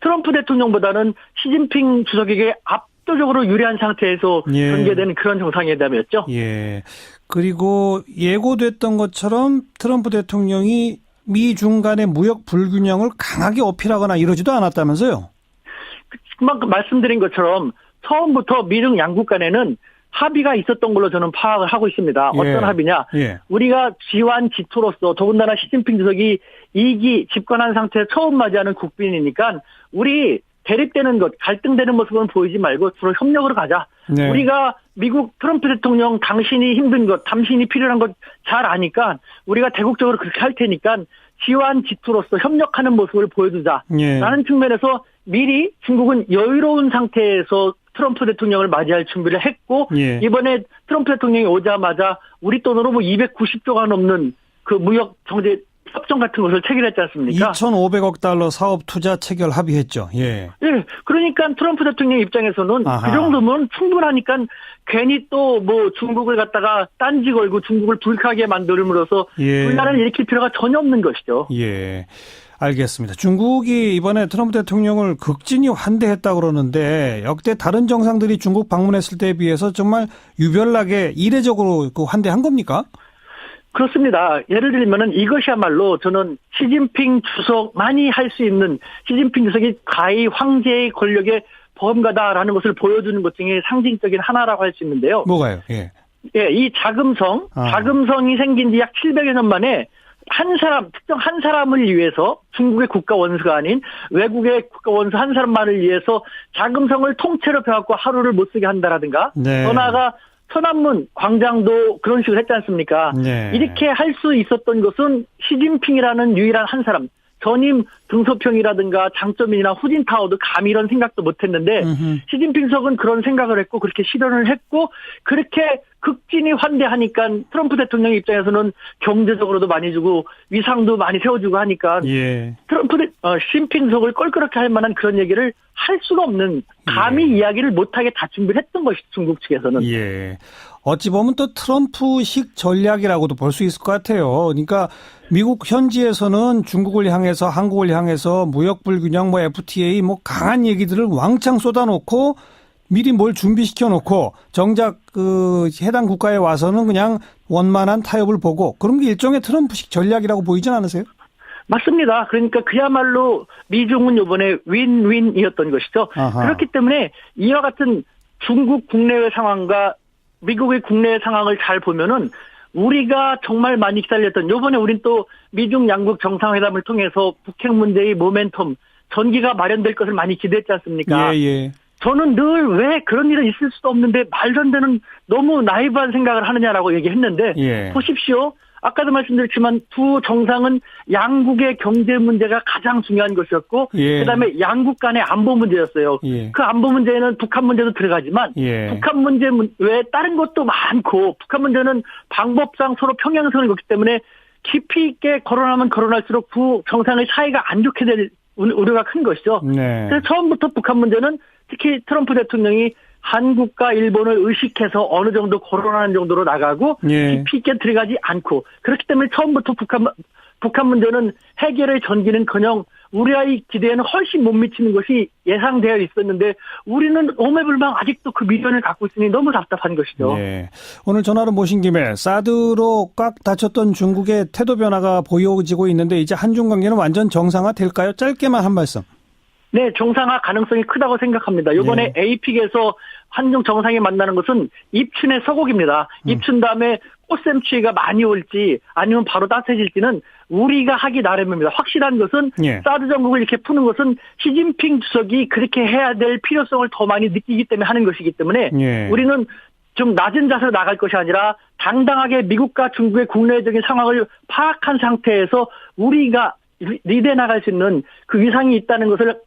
트럼프 대통령보다는 시진핑 주석에게 압도적으로 유리한 상태에서 예. 전개되는 그런 정상회담이었죠. 예. 그리고 예고됐던 것처럼 트럼프 대통령이 미중 간의 무역 불균형을 강하게 어필하거나 이러지도 않았다면서요? 그만큼 말씀드린 것처럼 처음부터 미중 양국 간에는 합의가 있었던 걸로 저는 파악을 하고 있습니다. 예. 어떤 합의냐? 예. 우리가 G1, G2로서 더군다나 시진핑 주석이 2기 집권한 상태에서 처음 맞이하는 국빈이니까 우리 대립되는 것, 갈등되는 모습은 보이지 말고 주로 협력으로 가자. 네. 우리가 미국 트럼프 대통령 당신이 힘든 것, 당신이 필요한 것 잘 아니까 우리가 대국적으로 그렇게 할 테니까 G1, G2로서 협력하는 모습을 보여주자. 예. 라는 측면에서 미리 중국은 여유로운 상태에서 트럼프 대통령을 맞이할 준비를 했고 예. 이번에 트럼프 대통령이 오자마자 우리 돈으로 290조가 넘는 그 무역 경제 협정 같은 것을 체결했지 않습니까? 2,500억 달러 사업 투자 체결 합의했죠. 예. 예. 그러니까 트럼프 대통령 입장에서는 아하. 그 정도면 충분하니까 괜히 또 뭐 중국을 갖다가 딴지 걸고 중국을 불쾌하게 만들므로써 예. 분란을 일으킬 필요가 전혀 없는 것이죠. 예. 알겠습니다. 중국이 이번에 트럼프 대통령을 극진히 환대했다 그러는데 역대 다른 정상들이 중국 방문했을 때에 비해서 정말 유별나게 이례적으로 그 환대한 겁니까? 그렇습니다. 예를 들면은 이것이야말로 저는 시진핑 주석만이 할 수 있는, 시진핑 주석이 가히 황제의 권력의 범가다라는 것을 보여주는 것 중에 상징적인 하나라고 할 수 있는데요. 뭐가요? 예. 예, 이 자금성이 생긴 지 약 700여 년 만에 한 사람, 특정 한 사람을 위해서 중국의 국가 원수가 아닌 외국의 국가 원수 한 사람만을 위해서 자금성을 통째로 펴갖고 하루를 못 쓰게 한다라든가, 네. 더 나아가 천안문 광장도 그런 식으로 했지 않습니까? 네. 이렇게 할 수 있었던 것은 시진핑이라는 유일한 한 사람, 전임 등소평이라든가 장점이나 후진타워도 감히 이런 생각도 못했는데 시진핑 주석은 그런 생각을 했고 그렇게 실현을 했고 그렇게 극진히 환대하니까 트럼프 대통령 입장에서는 경제적으로도 많이 주고 위상도 많이 세워주고 하니까 예. 시진핑 주석을 껄끄럽게 할 만한 그런 얘기를 할 수가 없는, 감히 이야기를 못하게 다 준비를 했던 것이 중국 측에서는. 예. 어찌 보면 또 트럼프식 전략이라고도 볼 수 있을 것 같아요. 그러니까 미국 현지에서는 중국을 향해서 한국을 향해서 무역 불균형, FTA 강한 얘기들을 왕창 쏟아놓고 미리 뭘 준비시켜 놓고 정작 그 해당 국가에 와서는 그냥 원만한 타협을 보고 그런 게 일종의 트럼프식 전략이라고 보이진 않으세요? 맞습니다. 그러니까 그야말로 미중은 이번에 윈윈이었던 것이죠. 아하. 그렇기 때문에 이와 같은 중국 국내외 상황과 미국의 국내외 상황을 잘 보면은 우리가 정말 많이 기다렸던, 요번에 우린 또 미중 양국 정상회담을 통해서 북핵 문제의 모멘텀, 전기가 마련될 것을 많이 기대했지 않습니까? 예. 저는 늘 왜 그런 일은 있을 수도 없는데 말도 안 되는 너무 나이브한 생각을 하느냐라고 얘기했는데 예. 보십시오. 아까도 말씀드렸지만 두 정상은 양국의 경제 문제가 가장 중요한 것이었고 예. 그다음에 양국 간의 안보 문제였어요. 예. 그 안보 문제에는 북한 문제도 들어가지만 예. 북한 문제 외에 다른 것도 많고 북한 문제는 방법상 서로 평행선을 걷기 때문에 깊이 있게 거론하면 거론할수록 두 정상의 사이가 안 좋게 될 우려가 큰 것이죠. 네. 그래서 처음부터 북한 문제는 특히 트럼프 대통령이 한국과 일본을 의식해서 어느 정도 거론하는 정도로 나가고 예. 깊이 있게 들어가지 않고 그렇기 때문에 처음부터 북한 문제는 해결의 전기는커녕 우리의 기대에는 훨씬 못 미치는 것이 예상되어 있었는데 우리는 오매불망 아직도 그 미련을 갖고 있으니 너무 답답한 것이죠. 네. 오늘 전화로 모신 김에 사드로 꽉 닫혔던 중국의 태도 변화가 보여지고 있는데 이제 한중 관계는 완전 정상화 될까요? 짧게만 한 말씀. 네, 정상화 가능성이 크다고 생각합니다. 이번에 에이픽에서 한중 정상이 만나는 것은 입춘의 서곡입니다. 입춘 다음에 꽃샘추위가 많이 올지 아니면 바로 따뜻해질지는 우리가 하기 나름입니다. 확실한 것은 사드 정국을 이렇게 푸는 것은 시진핑 주석이 그렇게 해야 될 필요성을 더 많이 느끼기 때문에 하는 것이기 때문에 우리는 좀 낮은 자세로 나갈 것이 아니라 당당하게 미국과 중국의 국내적인 상황을 파악한 상태에서 우리가 리드해 나갈 수 있는 그 위상이 있다는 것을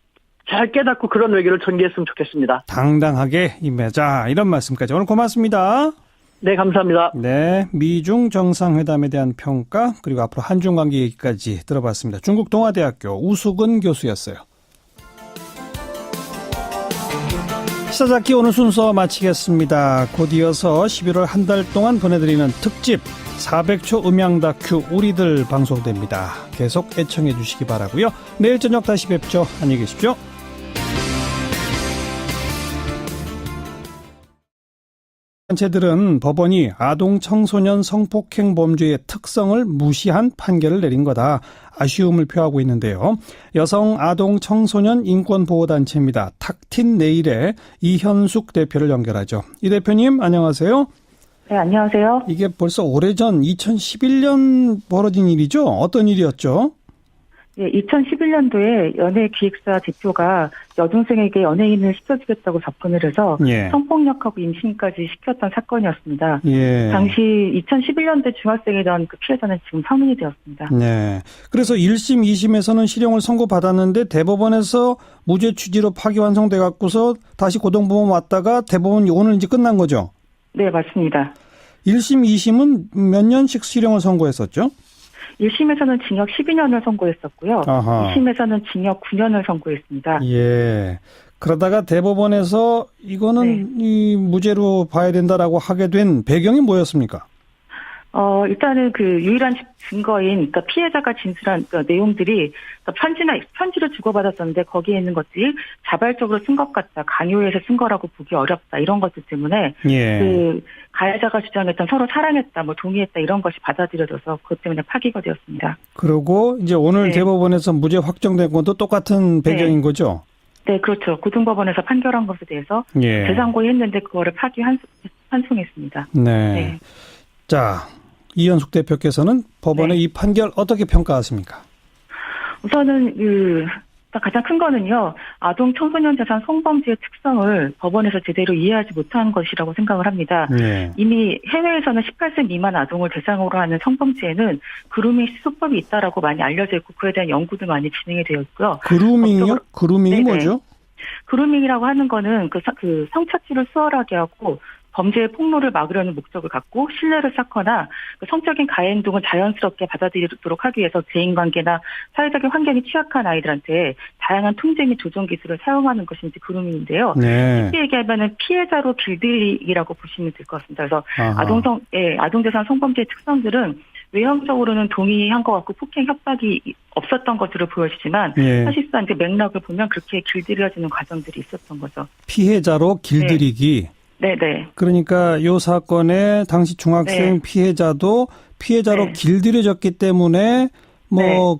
잘 깨닫고 그런 외교를 전개했으면 좋겠습니다. 당당하게 임하자, 이런 말씀까지 오늘 고맙습니다. 네, 감사합니다. 네, 미중 정상회담에 대한 평가 그리고 앞으로 한중 관계 얘기까지 들어봤습니다. 중국 동아대학교 우수근 교수였어요. 시사잡기 오늘 순서 마치겠습니다. 곧 이어서 11월 한 달 동안 보내드리는 특집 400초 음향 다큐 우리들 방송됩니다. 계속 애청해 주시기 바라고요. 내일 저녁 다시 뵙죠. 안녕히 계십시오. 단체들은 법원이 아동 청소년 성폭행 범죄의 특성을 무시한 판결을 내린 거다. 아쉬움을 표하고 있는데요. 여성 아동 청소년 인권보호단체입니다. 탁틴 네일의 이현숙 대표를 연결하죠. 이 대표님 안녕하세요. 네, 안녕하세요. 이게 벌써 오래전 2011년 벌어진 일이죠? 어떤 일이었죠? 예, 2011년도에 연예기획사 대표가 여중생에게 연예인을 시켜주겠다고 접근을 해서 성폭력하고 임신까지 시켰던 사건이었습니다. 당시 2011년도에 중학생이던 그 피해자는 지금 성인이 되었습니다. 네. 그래서 1심, 2심에서는 실형을 선고받았는데 대법원에서 무죄 취지로 파기환송돼 갖고서 다시 고등법원 왔다가 대법원이 오늘 이제 끝난 거죠? 네, 맞습니다. 1심, 2심은 몇 년씩 실형을 선고했었죠? 1심에서는 징역 12년을 선고했었고요. 2심에서는 징역 9년을 선고했습니다. 예. 그러다가 대법원에서 이거는 이 무죄로 봐야 된다라고 하게 된 배경이 뭐였습니까? 일단은 그 유일한 증거인, 그러니까 피해자가 진술한 내용들이 편지를 주고받았었는데 거기에 있는 것들이 자발적으로 쓴 것 같다, 강요해서 쓴 거라고 보기 어렵다, 이런 것들 때문에 그 가해자가 주장했던 서로 사랑했다, 뭐 동의했다 이런 것이 받아들여져서 그것 때문에 파기가 되었습니다. 그리고 이제 오늘 대법원에서 무죄 확정된 것도 똑같은 배경인 거죠? 네, 그렇죠. 고등법원에서 판결한 것에 대해서 재상고를 했는데 그거를 파기 환송했습니다. 네. 자. 이현숙 대표께서는 법원의 이 판결 어떻게 평가하십니까? 우선은 가장 큰 거는요, 아동 청소년 자산 성범죄의 특성을 법원에서 제대로 이해하지 못한 것이라고 생각을 합니다. 이미 해외에서는 18세 미만 아동을 대상으로 하는 성범죄에는 그루밍 시소법이 있다라고 많이 알려져 있고 그에 대한 연구도 많이 진행이 되어 있고요. 그루밍이요? 그루밍이 뭐죠? 그루밍이라고 하는 거는 그 성착취를 수월하게 하고 범죄의 폭로를 막으려는 목적을 갖고 신뢰를 쌓거나 성적인 가해 행동을 자연스럽게 받아들이도록 하기 위해서 대인관계나 사회적인 환경이 취약한 아이들한테 다양한 통제 및 조정 기술을 사용하는 것이 이제 그루밍인데요. 쉽게 얘기하면은 피해자로 길들이기라고 보시면 될 것 같습니다. 그래서 아동재산 성범죄의 특성들은 외형적으로는 동의한 것 같고 폭행 협박이 없었던 것으로 보여지지만 사실상 이제 맥락을 보면 그렇게 길들여지는 과정들이 있었던 거죠. 피해자로 길들이기. 네네. 그러니까 이 사건의 당시 중학생 피해자도 피해자로 길들여졌기 때문에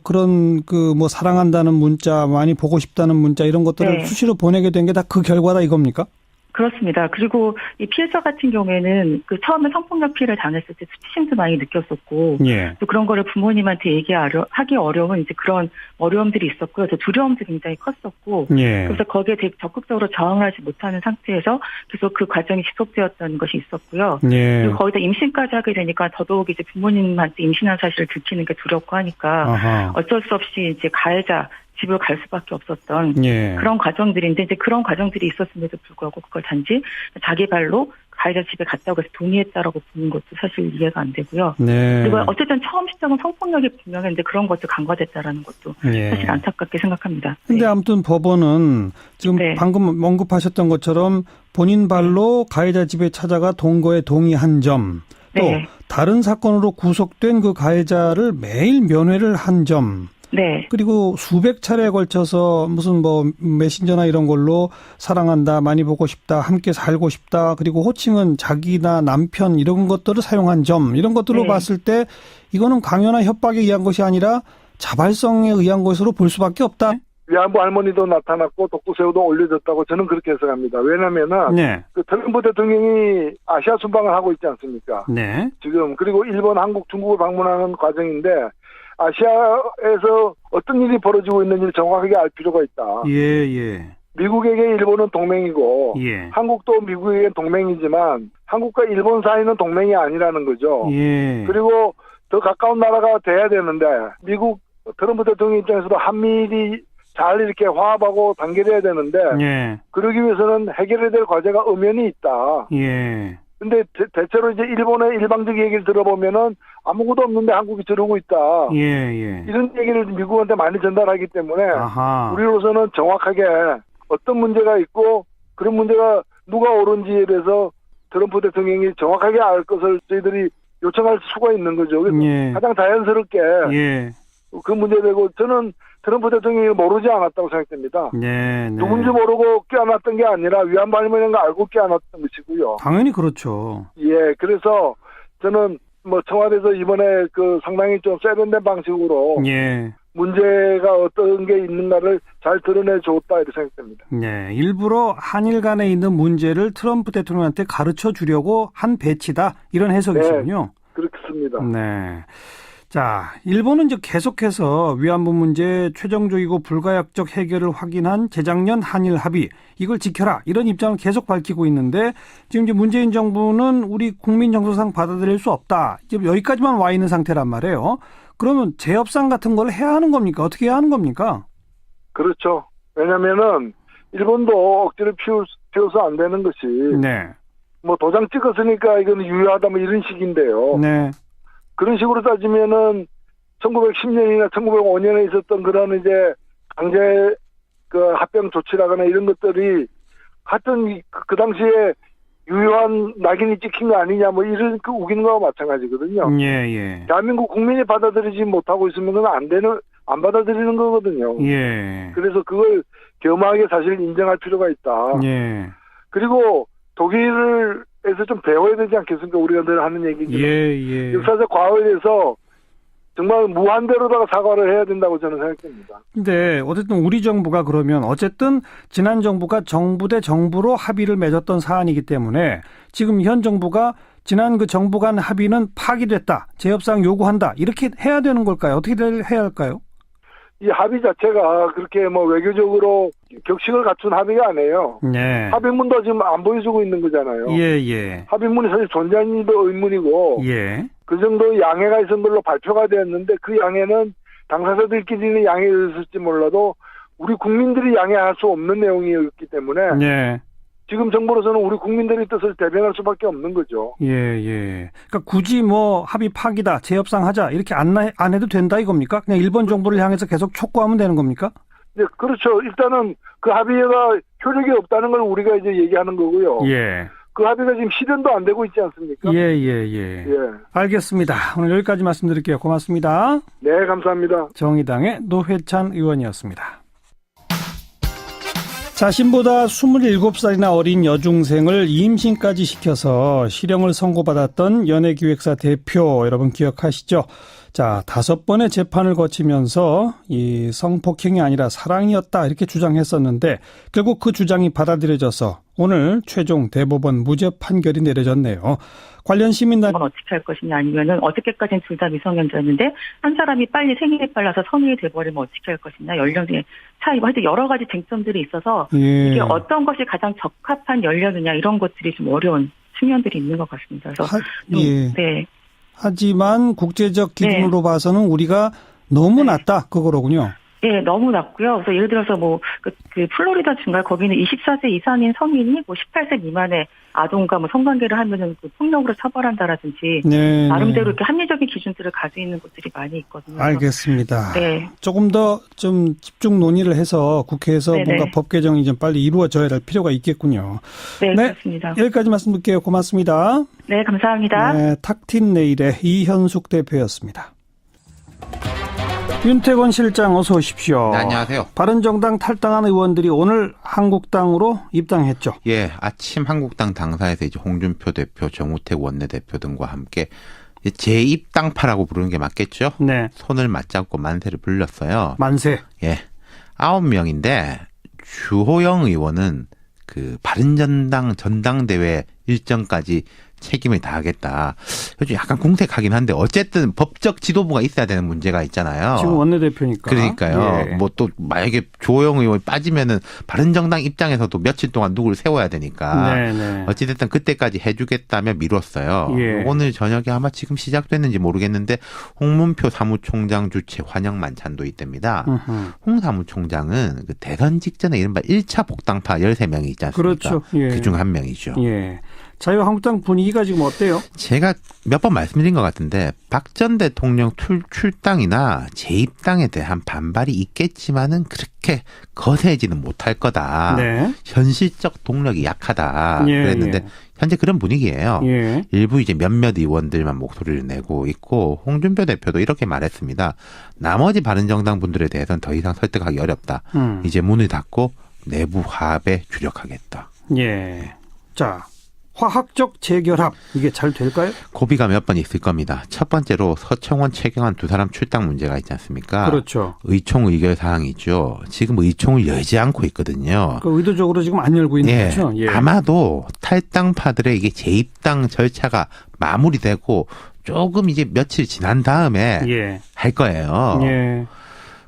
그런 사랑한다는 문자, 많이 보고 싶다는 문자 이런 것들을 수시로 보내게 된 게 다 그 결과다 이겁니까? 그렇습니다. 그리고 이 피해자 같은 경우에는 처음에 성폭력 피해를 당했을 때 수치심도 많이 느꼈었고, 또 그런 거를 부모님한테 하기 어려운 이제 그런 어려움들이 있었고요. 또 두려움도 굉장히 컸었고, 그래서 거기에 되게 적극적으로 저항하지 못하는 상태에서 계속 그 과정이 지속되었던 것이 있었고요. 그리고 거기다 임신까지 하게 되니까 더더욱 이제 부모님한테 임신한 사실을 들키는 게 두렵고 하니까 어쩔 수 없이 이제 가해자 집을 갈 수밖에 없었던 그런 과정들인데 이제 그런 과정들이 있었음에도 불구하고 그걸 단지 자기 발로 가해자 집에 갔다고 해서 동의했다라고 보는 것도 사실 이해가 안 되고요. 그리고 어쨌든 처음 시작은 성폭력이 분명했는데 그런 것도 간과됐다라는 것도 사실 안타깝게 생각합니다. 근데 아무튼 법원은 지금 방금 언급하셨던 것처럼 본인 발로 가해자 집에 찾아가 동거에 동의한 점, 또 다른 사건으로 구속된 그 가해자를 매일 면회를 한 점, 그리고 수백 차례에 걸쳐서 무슨 메신저나 이런 걸로 사랑한다, 많이 보고 싶다, 함께 살고 싶다, 그리고 호칭은 자기나 남편 이런 것들을 사용한 점, 이런 것들로 봤을 때 이거는 강요나 협박에 의한 것이 아니라 자발성에 의한 것으로 볼 수밖에 없다. 위안부 할머니도 나타났고 독도새우도 올려졌다고 저는 그렇게 해석합니다. 왜냐면은 그 트럼프 대통령이 아시아 순방을 하고 있지 않습니까? 지금 그리고 일본, 한국, 중국을 방문하는 과정인데 아시아에서 어떤 일이 벌어지고 있는지를 정확하게 알 필요가 있다. 미국에게 일본은 동맹이고 한국도 미국에게 동맹이지만 한국과 일본 사이는 동맹이 아니라는 거죠. 그리고 더 가까운 나라가 돼야 되는데 미국 트럼프 대통령 입장에서도 한미일이 잘 이렇게 화합하고 단결해야 되는데 그러기 위해서는 해결해야 될 과제가 엄연히 있다. 근데 대체로 이제 일본의 일방적 얘기를 들어보면은 아무것도 없는데 한국이 저러고 있다. 이런 얘기를 미국한테 많이 전달하기 때문에 우리로서는 정확하게 어떤 문제가 있고 그런 문제가 누가 옳은지에 대해서 트럼프 대통령이 정확하게 알 것을 저희들이 요청할 수가 있는 거죠. 그래서 예. 가장 자연스럽게 예. 그 문제에 대고 저는 트럼프 대통령이 모르지 않았다고 생각됩니다. 네, 네. 누군지 모르고 껴안았던 게 아니라 위안부 할머니인 거 알고 껴안았던 것이고요. 당연히 그렇죠. 예, 그래서 저는 뭐 청와대에서 이번에 그 상당히 좀 세련된 방식으로 예. 문제가 어떤 게 있는가를 잘 드러내 줬다 이렇게 생각됩니다. 네, 일부러 한일 간에 있는 문제를 트럼프 대통령한테 가르쳐 주려고 한 배치다 이런 해석이시군요. 네, 그렇습니다. 네. 자, 일본은 이제 계속해서 위안부 문제 최종적이고 불가역적 해결을 확인한 재작년 한일 합의 이걸 지켜라 이런 입장을 계속 밝히고 있는데 지금 이제 문재인 정부는 우리 국민 정서상 받아들일 수 없다. 지금 여기까지만 와 있는 상태란 말이에요. 그러면 재협상 같은 걸 해야 하는 겁니까? 어떻게 해야 하는 겁니까? 그렇죠. 왜냐면은 일본도 억지로 피워서 안 되는 것이 네. 뭐 도장 찍었으니까 이거는 유효하다 뭐 이런 식인데요. 네. 그런 식으로 따지면은 1910년이나 1905년에 있었던 그런 이제 강제 그 합병 조치라거나 이런 것들이 하여튼 그 당시에 유효한 낙인이 찍힌 거 아니냐 뭐 이런 그 우기는 거와 마찬가지거든요. 예, 예. 대한민국 국민이 받아들이지 못하고 있으면 그건 안 받아들이는 거거든요. 예. 그래서 그걸 겸허하게 사실 인정할 필요가 있다. 예. 그리고 독일에서 좀 배워야 되지 않겠습니까? 우리가 늘 하는 얘기죠. 예, 예. 역사적 과거에 대해서 정말 무한대로다가 사과를 해야 된다고 저는 생각합니다. 근데 어쨌든 우리 정부가 그러면 어쨌든 지난 정부가 정부 대 정부로 합의를 맺었던 사안이기 때문에 지금 현 정부가 지난 그 정부 간 합의는 파기됐다. 재협상 요구한다. 이렇게 해야 되는 걸까요? 어떻게 해야 할까요? 이 합의 자체가 그렇게 뭐 외교적으로 격식을 갖춘 합의가 아니에요. 네. 합의문도 지금 안 보여주고 있는 거잖아요. 예, 예. 합의문이 사실 존재하는지도 의문이고 예. 그 정도 양해가 있은 걸로 발표가 되었는데 그 양해는 당사자들끼리는 양해였을지 몰라도 우리 국민들이 양해할 수 없는 내용이었기 때문에 네. 지금 정부로서는 우리 국민들의 뜻을 대변할 수밖에 없는 거죠. 예, 예. 그러니까 굳이 뭐 합의 파기다, 재협상 하자 이렇게 안 해도 된다 이겁니까? 그냥 일본 정부를 향해서 계속 촉구하면 되는 겁니까? 네, 그렇죠. 일단은 그 합의가 효력이 없다는 걸 우리가 이제 얘기하는 거고요. 예. 그 합의가 지금 실현도 안 되고 있지 않습니까? 예, 예, 예. 알겠습니다. 오늘 여기까지 말씀드릴게요. 고맙습니다. 네, 감사합니다. 정의당의 노회찬 의원이었습니다. 자신보다 27살이나 어린 여중생을 임신까지 시켜서 실형을 선고받았던 연예기획사 대표 여러분 기억하시죠? 자, 5번의 재판을 거치면서 이 성폭행이 아니라 사랑이었다 이렇게 주장했었는데 결국 그 주장이 받아들여져서 오늘 최종 대법원 무죄 판결이 내려졌네요. 관련 시민단 어떻게 할 것이냐 아니면은 어저께까지는 둘 다 미성년자였는데 한 사람이 빨리 생일이 빨라서 성인이 돼버리면 어떻게 할 것이냐 연령의 차이고 하여튼 여러 가지 쟁점들이 있어서 예. 이게 어떤 것이 가장 적합한 연령이냐 이런 것들이 좀 어려운 측면들이 있는 것 같습니다. 그래서 예. 네. 하지만 국제적 기준으로 네. 봐서는 우리가 너무 낮다 그거로군요. 예, 너무 낮고요. 그래서 예를 들어서 뭐 그 플로리다 주인가 거기는 24세 이상인 성인이 뭐 18세 미만의 아동과 뭐 성관계를 하면은 그 폭력으로 처벌한다라든지 네, 나름대로 이렇게 합리적인 기준들을 가지고 있는 곳들이 많이 있거든요. 알겠습니다. 네. 조금 더 좀 집중 논의를 해서 국회에서 네네. 뭔가 법 개정이 좀 빨리 이루어져야 할 필요가 있겠군요. 네, 그렇습니다. 여기까지 말씀드릴게요. 고맙습니다. 네, 감사합니다. 네, 탁틴 네일의 이현숙 대표였습니다. 윤태권 실장 어서 오십시오. 네, 안녕하세요. 바른정당 탈당한 의원들이 오늘 한국당으로 입당했죠. 예, 아침 한국당 당사에서 이제 홍준표 대표, 정우택 원내대표 등과 함께 재입당파라고 부르는 게 맞겠죠? 네. 손을 맞잡고 만세를 불렀어요. 만세. 예. 9명인데 주호영 의원은 그 바른정당 전당대회 일정까지 책임을 다하겠다. 요즘 약간 공색하긴 한데 어쨌든 법적 지도부가 있어야 되는 문제가 있잖아요. 지금 원내대표니까. 그러니까요. 예. 뭐 또 만약에 주호영 의원이 빠지면은 바른정당 입장에서도 며칠 동안 누구를 세워야 되니까. 네네. 어찌됐든 그때까지 해주겠다며 미뤘어요. 예. 오늘 저녁에 아마 지금 시작됐는지 모르겠는데 홍문표 사무총장 주최 환영 만찬도 있답니다. 홍 사무총장은 그 대선 직전에 이른바 1차 복당파 13명이 있지 않습니까? 그렇죠. 예. 그중 한 명이죠. 예. 자유한국당 분위기가 지금 어때요? 제가 몇 번 말씀드린 것 같은데 박 전 대통령 출당이나 재입당에 대한 반발이 있겠지만은 그렇게 거세지는 못할 거다. 네. 현실적 동력이 약하다. 예, 그랬는데 예. 현재 그런 분위기예요. 예. 일부 이제 몇몇 의원들만 목소리를 내고 있고 홍준표 대표도 이렇게 말했습니다. 나머지 바른정당 분들에 대해서는 더 이상 설득하기 어렵다. 이제 문을 닫고 내부 화합에 주력하겠다. 예. 자, 화학적 재결합 이게 잘 될까요? 고비가 몇 번 있을 겁니다. 첫 번째로 서청원, 최경환 두 사람 출당 문제가 있지 않습니까? 그렇죠. 의총 의결 사항이죠. 지금 의총을 열지 않고 있거든요. 그 의도적으로 지금 안 열고 있는 거죠. 예. 아마도 탈당파들의 이게 재입당 절차가 마무리되고 조금 이제 며칠 지난 다음에 할 거예요. 예.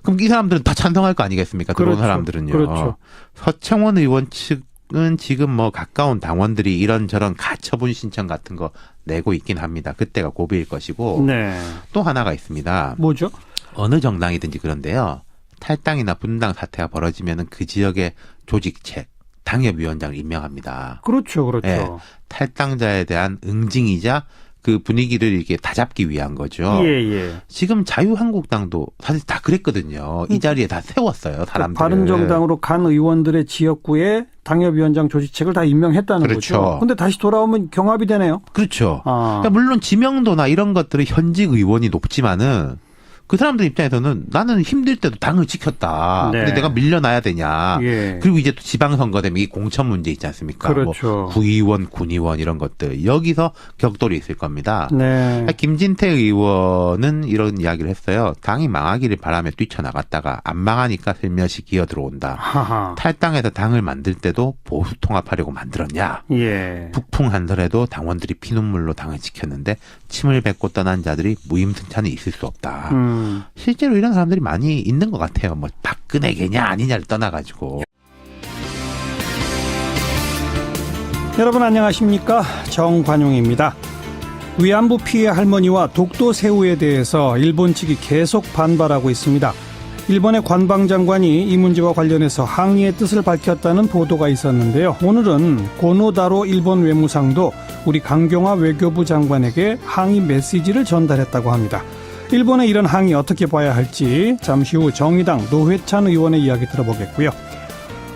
그럼 이 사람들은 다 찬성할 거 아니겠습니까? 들어온 그렇죠. 사람들은요. 그렇죠. 서청원 의원 측은 지금 뭐 가까운 당원들이 이런저런 가처분 신청 같은 거 내고 있긴 합니다. 그때가 고비일 것이고. 네. 또 하나가 있습니다. 뭐죠? 어느 정당이든지 그런데요. 탈당이나 분당 사태가 벌어지면은 그 지역의 조직책, 당협위원장을 임명합니다. 그렇죠. 그렇죠. 예, 탈당자에 대한 응징이자 그 분위기를 이렇게 다잡기 위한 거죠. 예. 지금 자유한국당도 사실 다 그랬거든요. 이 자리에 다 세웠어요, 사람들. 바른정당으로 간 의원들의 지역구에 당협위원장 조직책을 다 임명했다는 그렇죠. 거죠. 그런데 다시 돌아오면 경합이 되네요. 그렇죠. 그러니까 물론 지명도나 이런 것들은 현직 의원이 높지만은 그 사람들 입장에서는 나는 힘들 때도 당을 지켰다. 네. 근데 내가 밀려나야 되냐. 예. 그리고 이제 또 지방선거 되면 이 공천 문제 있지 않습니까? 그렇죠. 뭐 구의원, 군의원 이런 것들. 여기서 격돌이 있을 겁니다. 네. 김진태 의원은 이런 이야기를 했어요. 당이 망하기를 바라며 뛰쳐나갔다가 안 망하니까 슬며시 기어 들어온다. 하하. 탈당해서 당을 만들 때도 보수 통합하려고 만들었냐. 예. 북풍한설에도 당원들이 피눈물로 당을 지켰는데 침을 뱉고 떠난 자들이 무임승차는 있을 수 없다. 실제로 이런 사람들이 많이 있는 것 같아요. 뭐 박근혜겠냐 아니냐를 떠나가지고. 여러분 안녕하십니까? 정관용입니다. 위안부 피해 할머니와 독도 새우에 대해서 일본 측이 계속 반발하고 있습니다. 일본의 관방장관이 이 문제와 관련해서 항의의 뜻을 밝혔다는 보도가 있었는데요. 오늘은 고노다로 일본 외무상도 우리 강경화 외교부 장관에게 항의 메시지를 전달했다고 합니다. 일본의 이런 항의 어떻게 봐야 할지 잠시 후 정의당 노회찬 의원의 이야기 들어보겠고요.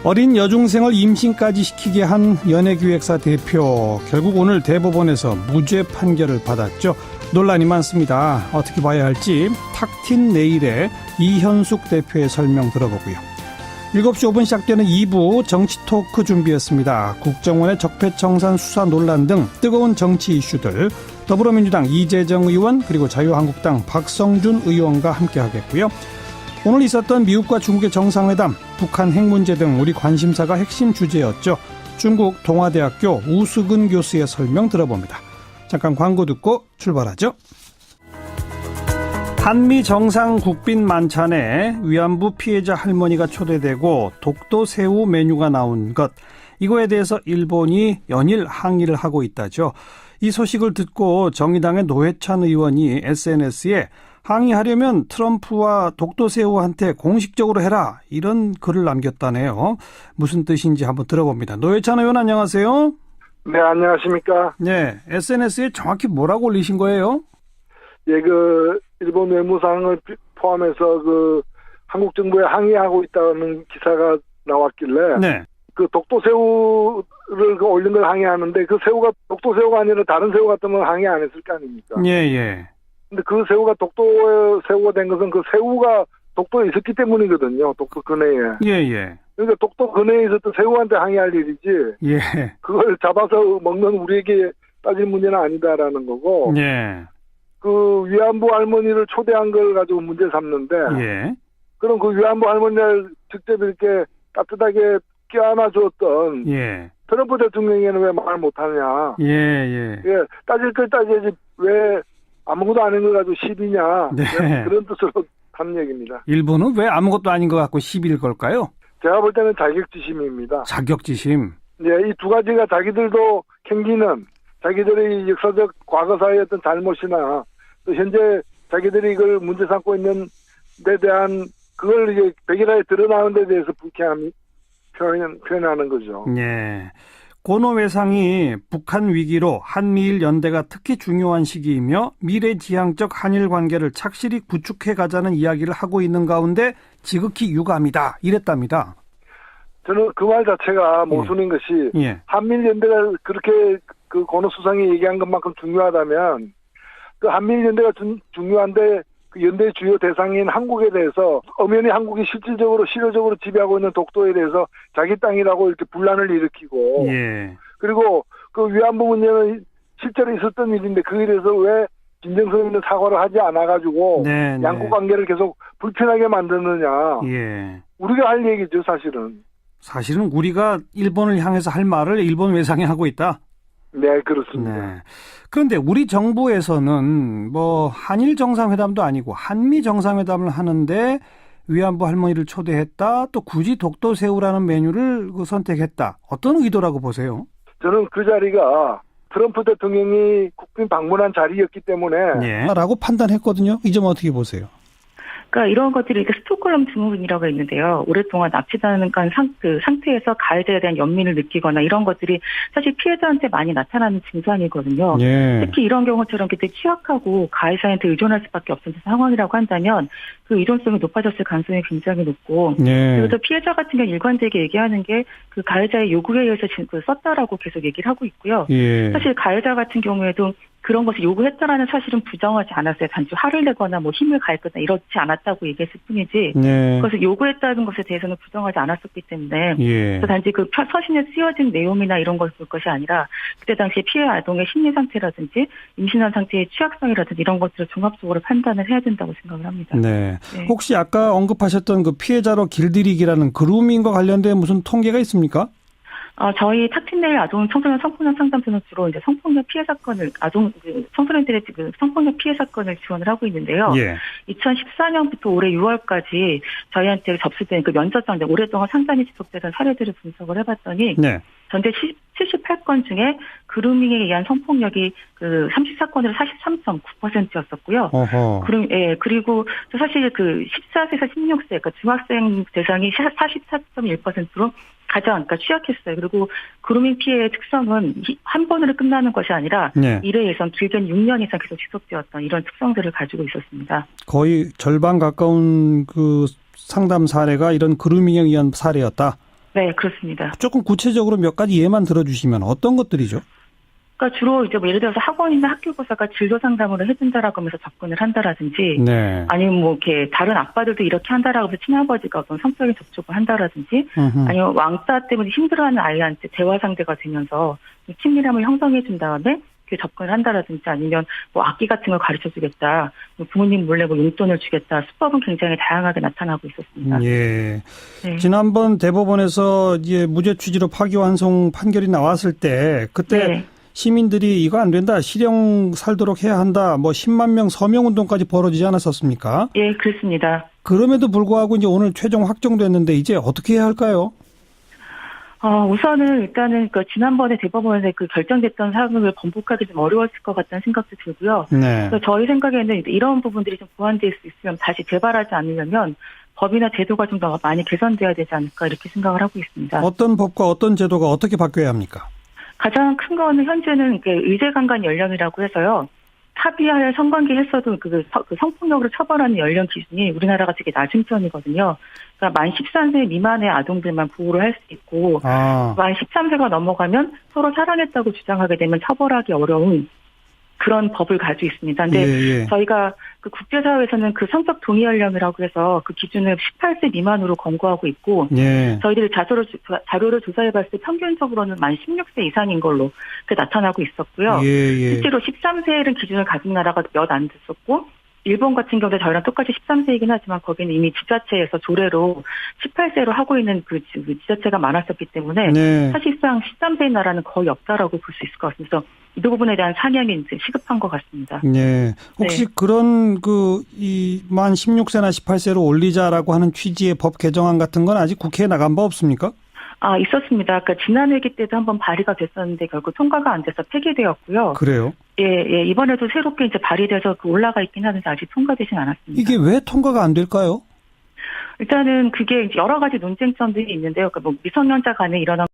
어린 여중생을 임신까지 시키게 한 연예기획사 대표, 결국 오늘 대법원에서 무죄 판결을 받았죠. 논란이 많습니다. 어떻게 봐야 할지 탁틴 내일의 이현숙 대표의 설명 들어보고요. 7시 5분 시작되는 2부 정치 토크 준비했습니다. 국정원의 적폐청산 수사 논란 등 뜨거운 정치 이슈들 더불어민주당 이재정 의원 그리고 자유한국당 박성준 의원과 함께 하겠고요. 오늘 있었던 미국과 중국의 정상회담, 북한 핵 문제 등 우리 관심사가 핵심 주제였죠. 중국 동아대학교 우수근 교수의 설명 들어봅니다. 잠깐 광고 듣고 출발하죠. 한미 정상 국빈 만찬에 위안부 피해자 할머니가 초대되고 독도 새우 메뉴가 나온 것, 이거에 대해서 일본이 연일 항의를 하고 있다죠. 이 소식을 듣고 정의당의 노회찬 의원이 SNS에 항의하려면 트럼프와 독도 새우한테 공식적으로 해라, 이런 글을 남겼다네요. 무슨 뜻인지 한번 들어봅니다. 노회찬 의원 안녕하세요. 네, 안녕하십니까. 네, SNS에 정확히 뭐라고 올리신 거예요? 예, 일본 외무상을 포함해서 한국 정부에 항의하고 있다는 기사가 나왔길래. 네. 독도 새우를 올린 걸 항의하는데 그 새우가 독도 새우가 아니라 다른 새우 같으면 항의 안 했을 거 아닙니까? 예. 근데 그 새우가 독도 새우가 된 것은 그 새우가 독도에 있었기 때문이거든요. 독도 근해에. 예. 그러니까 독도 근해에 있었던 새우한테 항의할 일이지. 예. 그걸 잡아서 먹는 우리에게 따질 문제는 아니다라는 거고. 예. 위안부 할머니를 초대한 걸 가지고 문제 삼는데. 예. 그럼 그 위안부 할머니를 직접 이렇게 따뜻하게 껴안아 주었던. 예. 트럼프 대통령에는 왜 말 못하냐. 예. 따질 걸 따져야지 왜 아무것도 아닌 걸 가지고 시비냐. 네. 그런 뜻으로 한 얘기입니다. 일본은 왜 아무것도 아닌 것 같고 시비일 걸까요? 제가 볼 때는 자격지심입니다. 자격지심. 네, 이 두 가지가 자기들도 캥기는 자기들의 역사적 과거사의 어떤 잘못이나 또 현재 자기들이 이걸 문제 삼고 있는 데 대한 그걸 이제 백일하에 드러나는 데 대해서 불쾌함이 표현하는 거죠. 네. 고노 외상이 북한 위기로 한미일 연대가 특히 중요한 시기이며 미래지향적 한일 관계를 착실히 구축해 가자는 이야기를 하고 있는 가운데 지극히 유감이다 이랬답니다. 저는 그 말 자체가 모순인 것이 한미일 연대가 그렇게 그 고노 수상이 얘기한 것만큼 중요하다면 그 한미일 연대가 중요한데 그 연대의 주요 대상인 한국에 대해서 엄연히 한국이 실질적으로 실효적으로 지배하고 있는 독도에 대해서 자기 땅이라고 이렇게 분란을 일으키고 그리고 그 위안부 문제는 실제로 있었던 일인데 그 일에서 왜 진정성 있는 사과를 하지 않아가지고 양국 관계를 계속 불편하게 만드느냐. 우리가 할 얘기죠, 사실은. 사실은 우리가 일본을 향해서 할 말을 일본 외상이 하고 있다. 네, 그렇습니다. 네. 그런데 우리 정부에서는 뭐 한일 정상회담도 아니고 한미 정상회담을 하는데 위안부 할머니를 초대했다. 또 굳이 독도 새우라는 메뉴를 선택했다. 어떤 의도라고 보세요? 저는 그 자리가 트럼프 대통령이 국빈 방문한 자리였기 때문에 라고 판단했거든요. 이 점 어떻게 보세요? 그러니까 이런 것들이 스톡홀름 증후군이라고 있는데요. 오랫동안 납치당한 그 상태에서 가해자에 대한 연민을 느끼거나 이런 것들이 사실 피해자한테 많이 나타나는 증상이거든요. 특히 이런 경우처럼 그때 취약하고 가해자한테 의존할 수밖에 없는 상황이라고 한다면 그 의존성이 높아졌을 가능성이 굉장히 높고 그래서 피해자 같은 경우 일관되게 얘기하는 게 그 가해자의 요구에 의해서 썼다라고 계속 얘기를 하고 있고요. 사실 가해자 같은 경우에도 그런 것을 요구했다라는 사실은 부정하지 않았어요. 단지 화를 내거나 뭐 힘을 가했거나 이렇지 않았다고 얘기했을 뿐이지 그것을 요구했다는 것에 대해서는 부정하지 않았었기 때문에 그래서 단지 그 서신에 쓰여진 내용이나 이런 것을 볼 것이 아니라 그때 당시 피해 아동의 심리 상태라든지 임신한 상태의 취약성이라든지 이런 것들을 종합적으로 판단을 해야 된다고 생각을 합니다. 혹시 아까 언급하셨던 그 피해자로 길들이기라는 그루밍과 관련된 무슨 통계가 있습니까? 저희 탁틴네일 아동 청소년 성폭력 상담소는 주로 이제 성폭력 피해 사건을 청소년들의 지금 성폭력 피해 사건을 지원을 하고 있는데요. 2014년부터 올해 6월까지 저희한테 접수된 그 면접장 오랫동안 상담이 지속되던 사례들을 분석을 해봤더니 전체 78건 중에 그루밍에 의한 성폭력이 그 34건으로 43.9%였었고요. 그리고 사실 그 14세에서 16세, 그러니까 중학생 대상이 44.1%로 가장 그러니까 취약했어요. 그리고 그루밍 피해의 특성은 한 번으로 끝나는 것이 아니라 1회에선 길게는 6년 이상 계속 지속되었던 이런 특성들을 가지고 있었습니다. 거의 절반 가까운 그 상담 사례가 이런 그루밍에 의한 사례였다. 네, 그렇습니다. 조금 구체적으로 몇 가지 예만 들어주시면 어떤 것들이죠? 그러니까 주로 이제 뭐 예를 들어서 학원이나 학교교사가 진로 상담을 해준다라고 하면서 접근을 한다라든지, 아니면 뭐 이렇게 다른 아빠들도 이렇게 한다라고 해서 친아버지가 어떤 성적인 접촉을 한다라든지, 아니면 왕따 때문에 힘들어하는 아이한테 대화 상대가 되면서 친밀함을 형성해준 다음에 접근을 한다라든지 아니면 뭐 악기 같은 걸 가르쳐 주겠다, 부모님 몰래 뭐 용돈을 주겠다, 수법은 굉장히 다양하게 나타나고 있었습니다. 지난번 대법원에서 이제 무죄 취지로 파기환송 판결이 나왔을 때 그때 시민들이 이거 안 된다, 실형 살도록 해야 한다, 뭐 10만 명 서명 운동까지 벌어지지 않았었습니까? 예, 그렇습니다. 그럼에도 불구하고 이제 오늘 최종 확정됐는데 이제 어떻게 해야 할까요? 우선은 일단은 그 지난번에 대법원에서 그 결정됐던 사항을 번복하기 좀 어려웠을 것 같다는 생각도 들고요. 그래서 저희 생각에는 이런 부분들이 좀 보완될 수 있으면 다시 재발하지 않으려면 법이나 제도가 좀 더 많이 개선돼야 되지 않을까 이렇게 생각을 하고 있습니다. 어떤 법과 어떤 제도가 어떻게 바뀌어야 합니까? 가장 큰 거는 현재는 의제강간 연령이라고 해서요. 합의할 성관계 했어도 그 성폭력으로 처벌하는 연령 기준이 우리나라가 되게 낮은 편이거든요. 그러니까 만 13세 미만의 아동들만 보호를 할 수 있고 만 13세가 넘어가면 서로 사랑했다고 주장하게 되면 처벌하기 어려운 그런 법을 가지고 있습니다. 근데 저희가 그 국제사회에서는 그 성적 동의 연령이라고 해서 그 기준을 18세 미만으로 권고하고 있고 저희들이 자료를 조사해봤을 때 평균적으로는 만 16세 이상인 걸로 나타나고 있었고요. 실제로 13세를 기준을 가진 나라가 몇 안 됐었고 일본 같은 경우도 저희랑 똑같이 13세이긴 하지만 거기는 이미 지자체에서 조례로 18세로 하고 있는 그 지자체가 많았었기 때문에 사실상 13세의 나라는 거의 없다라고 볼 수 있을 것 같습니다. 그래서 이 부분에 대한 상향이 이제 시급한 것 같습니다. 혹시 그런 이 만 16세나 18세로 올리자라고 하는 취지의 법 개정안 같은 건 아직 국회에 나간 바 없습니까? 있었습니다. 그러니까 지난 회기 때도 한번 발의가 됐었는데 결국 통과가 안 돼서 폐기되었고요. 그래요? 이번에도 새롭게 이제 발의돼서 올라가 있긴 하는데 아직 통과되진 않았습니다. 이게 왜 통과가 안 될까요? 일단은 그게 여러 가지 논쟁점들이 있는데요. 그러니까 뭐 미성년자 간에 일어난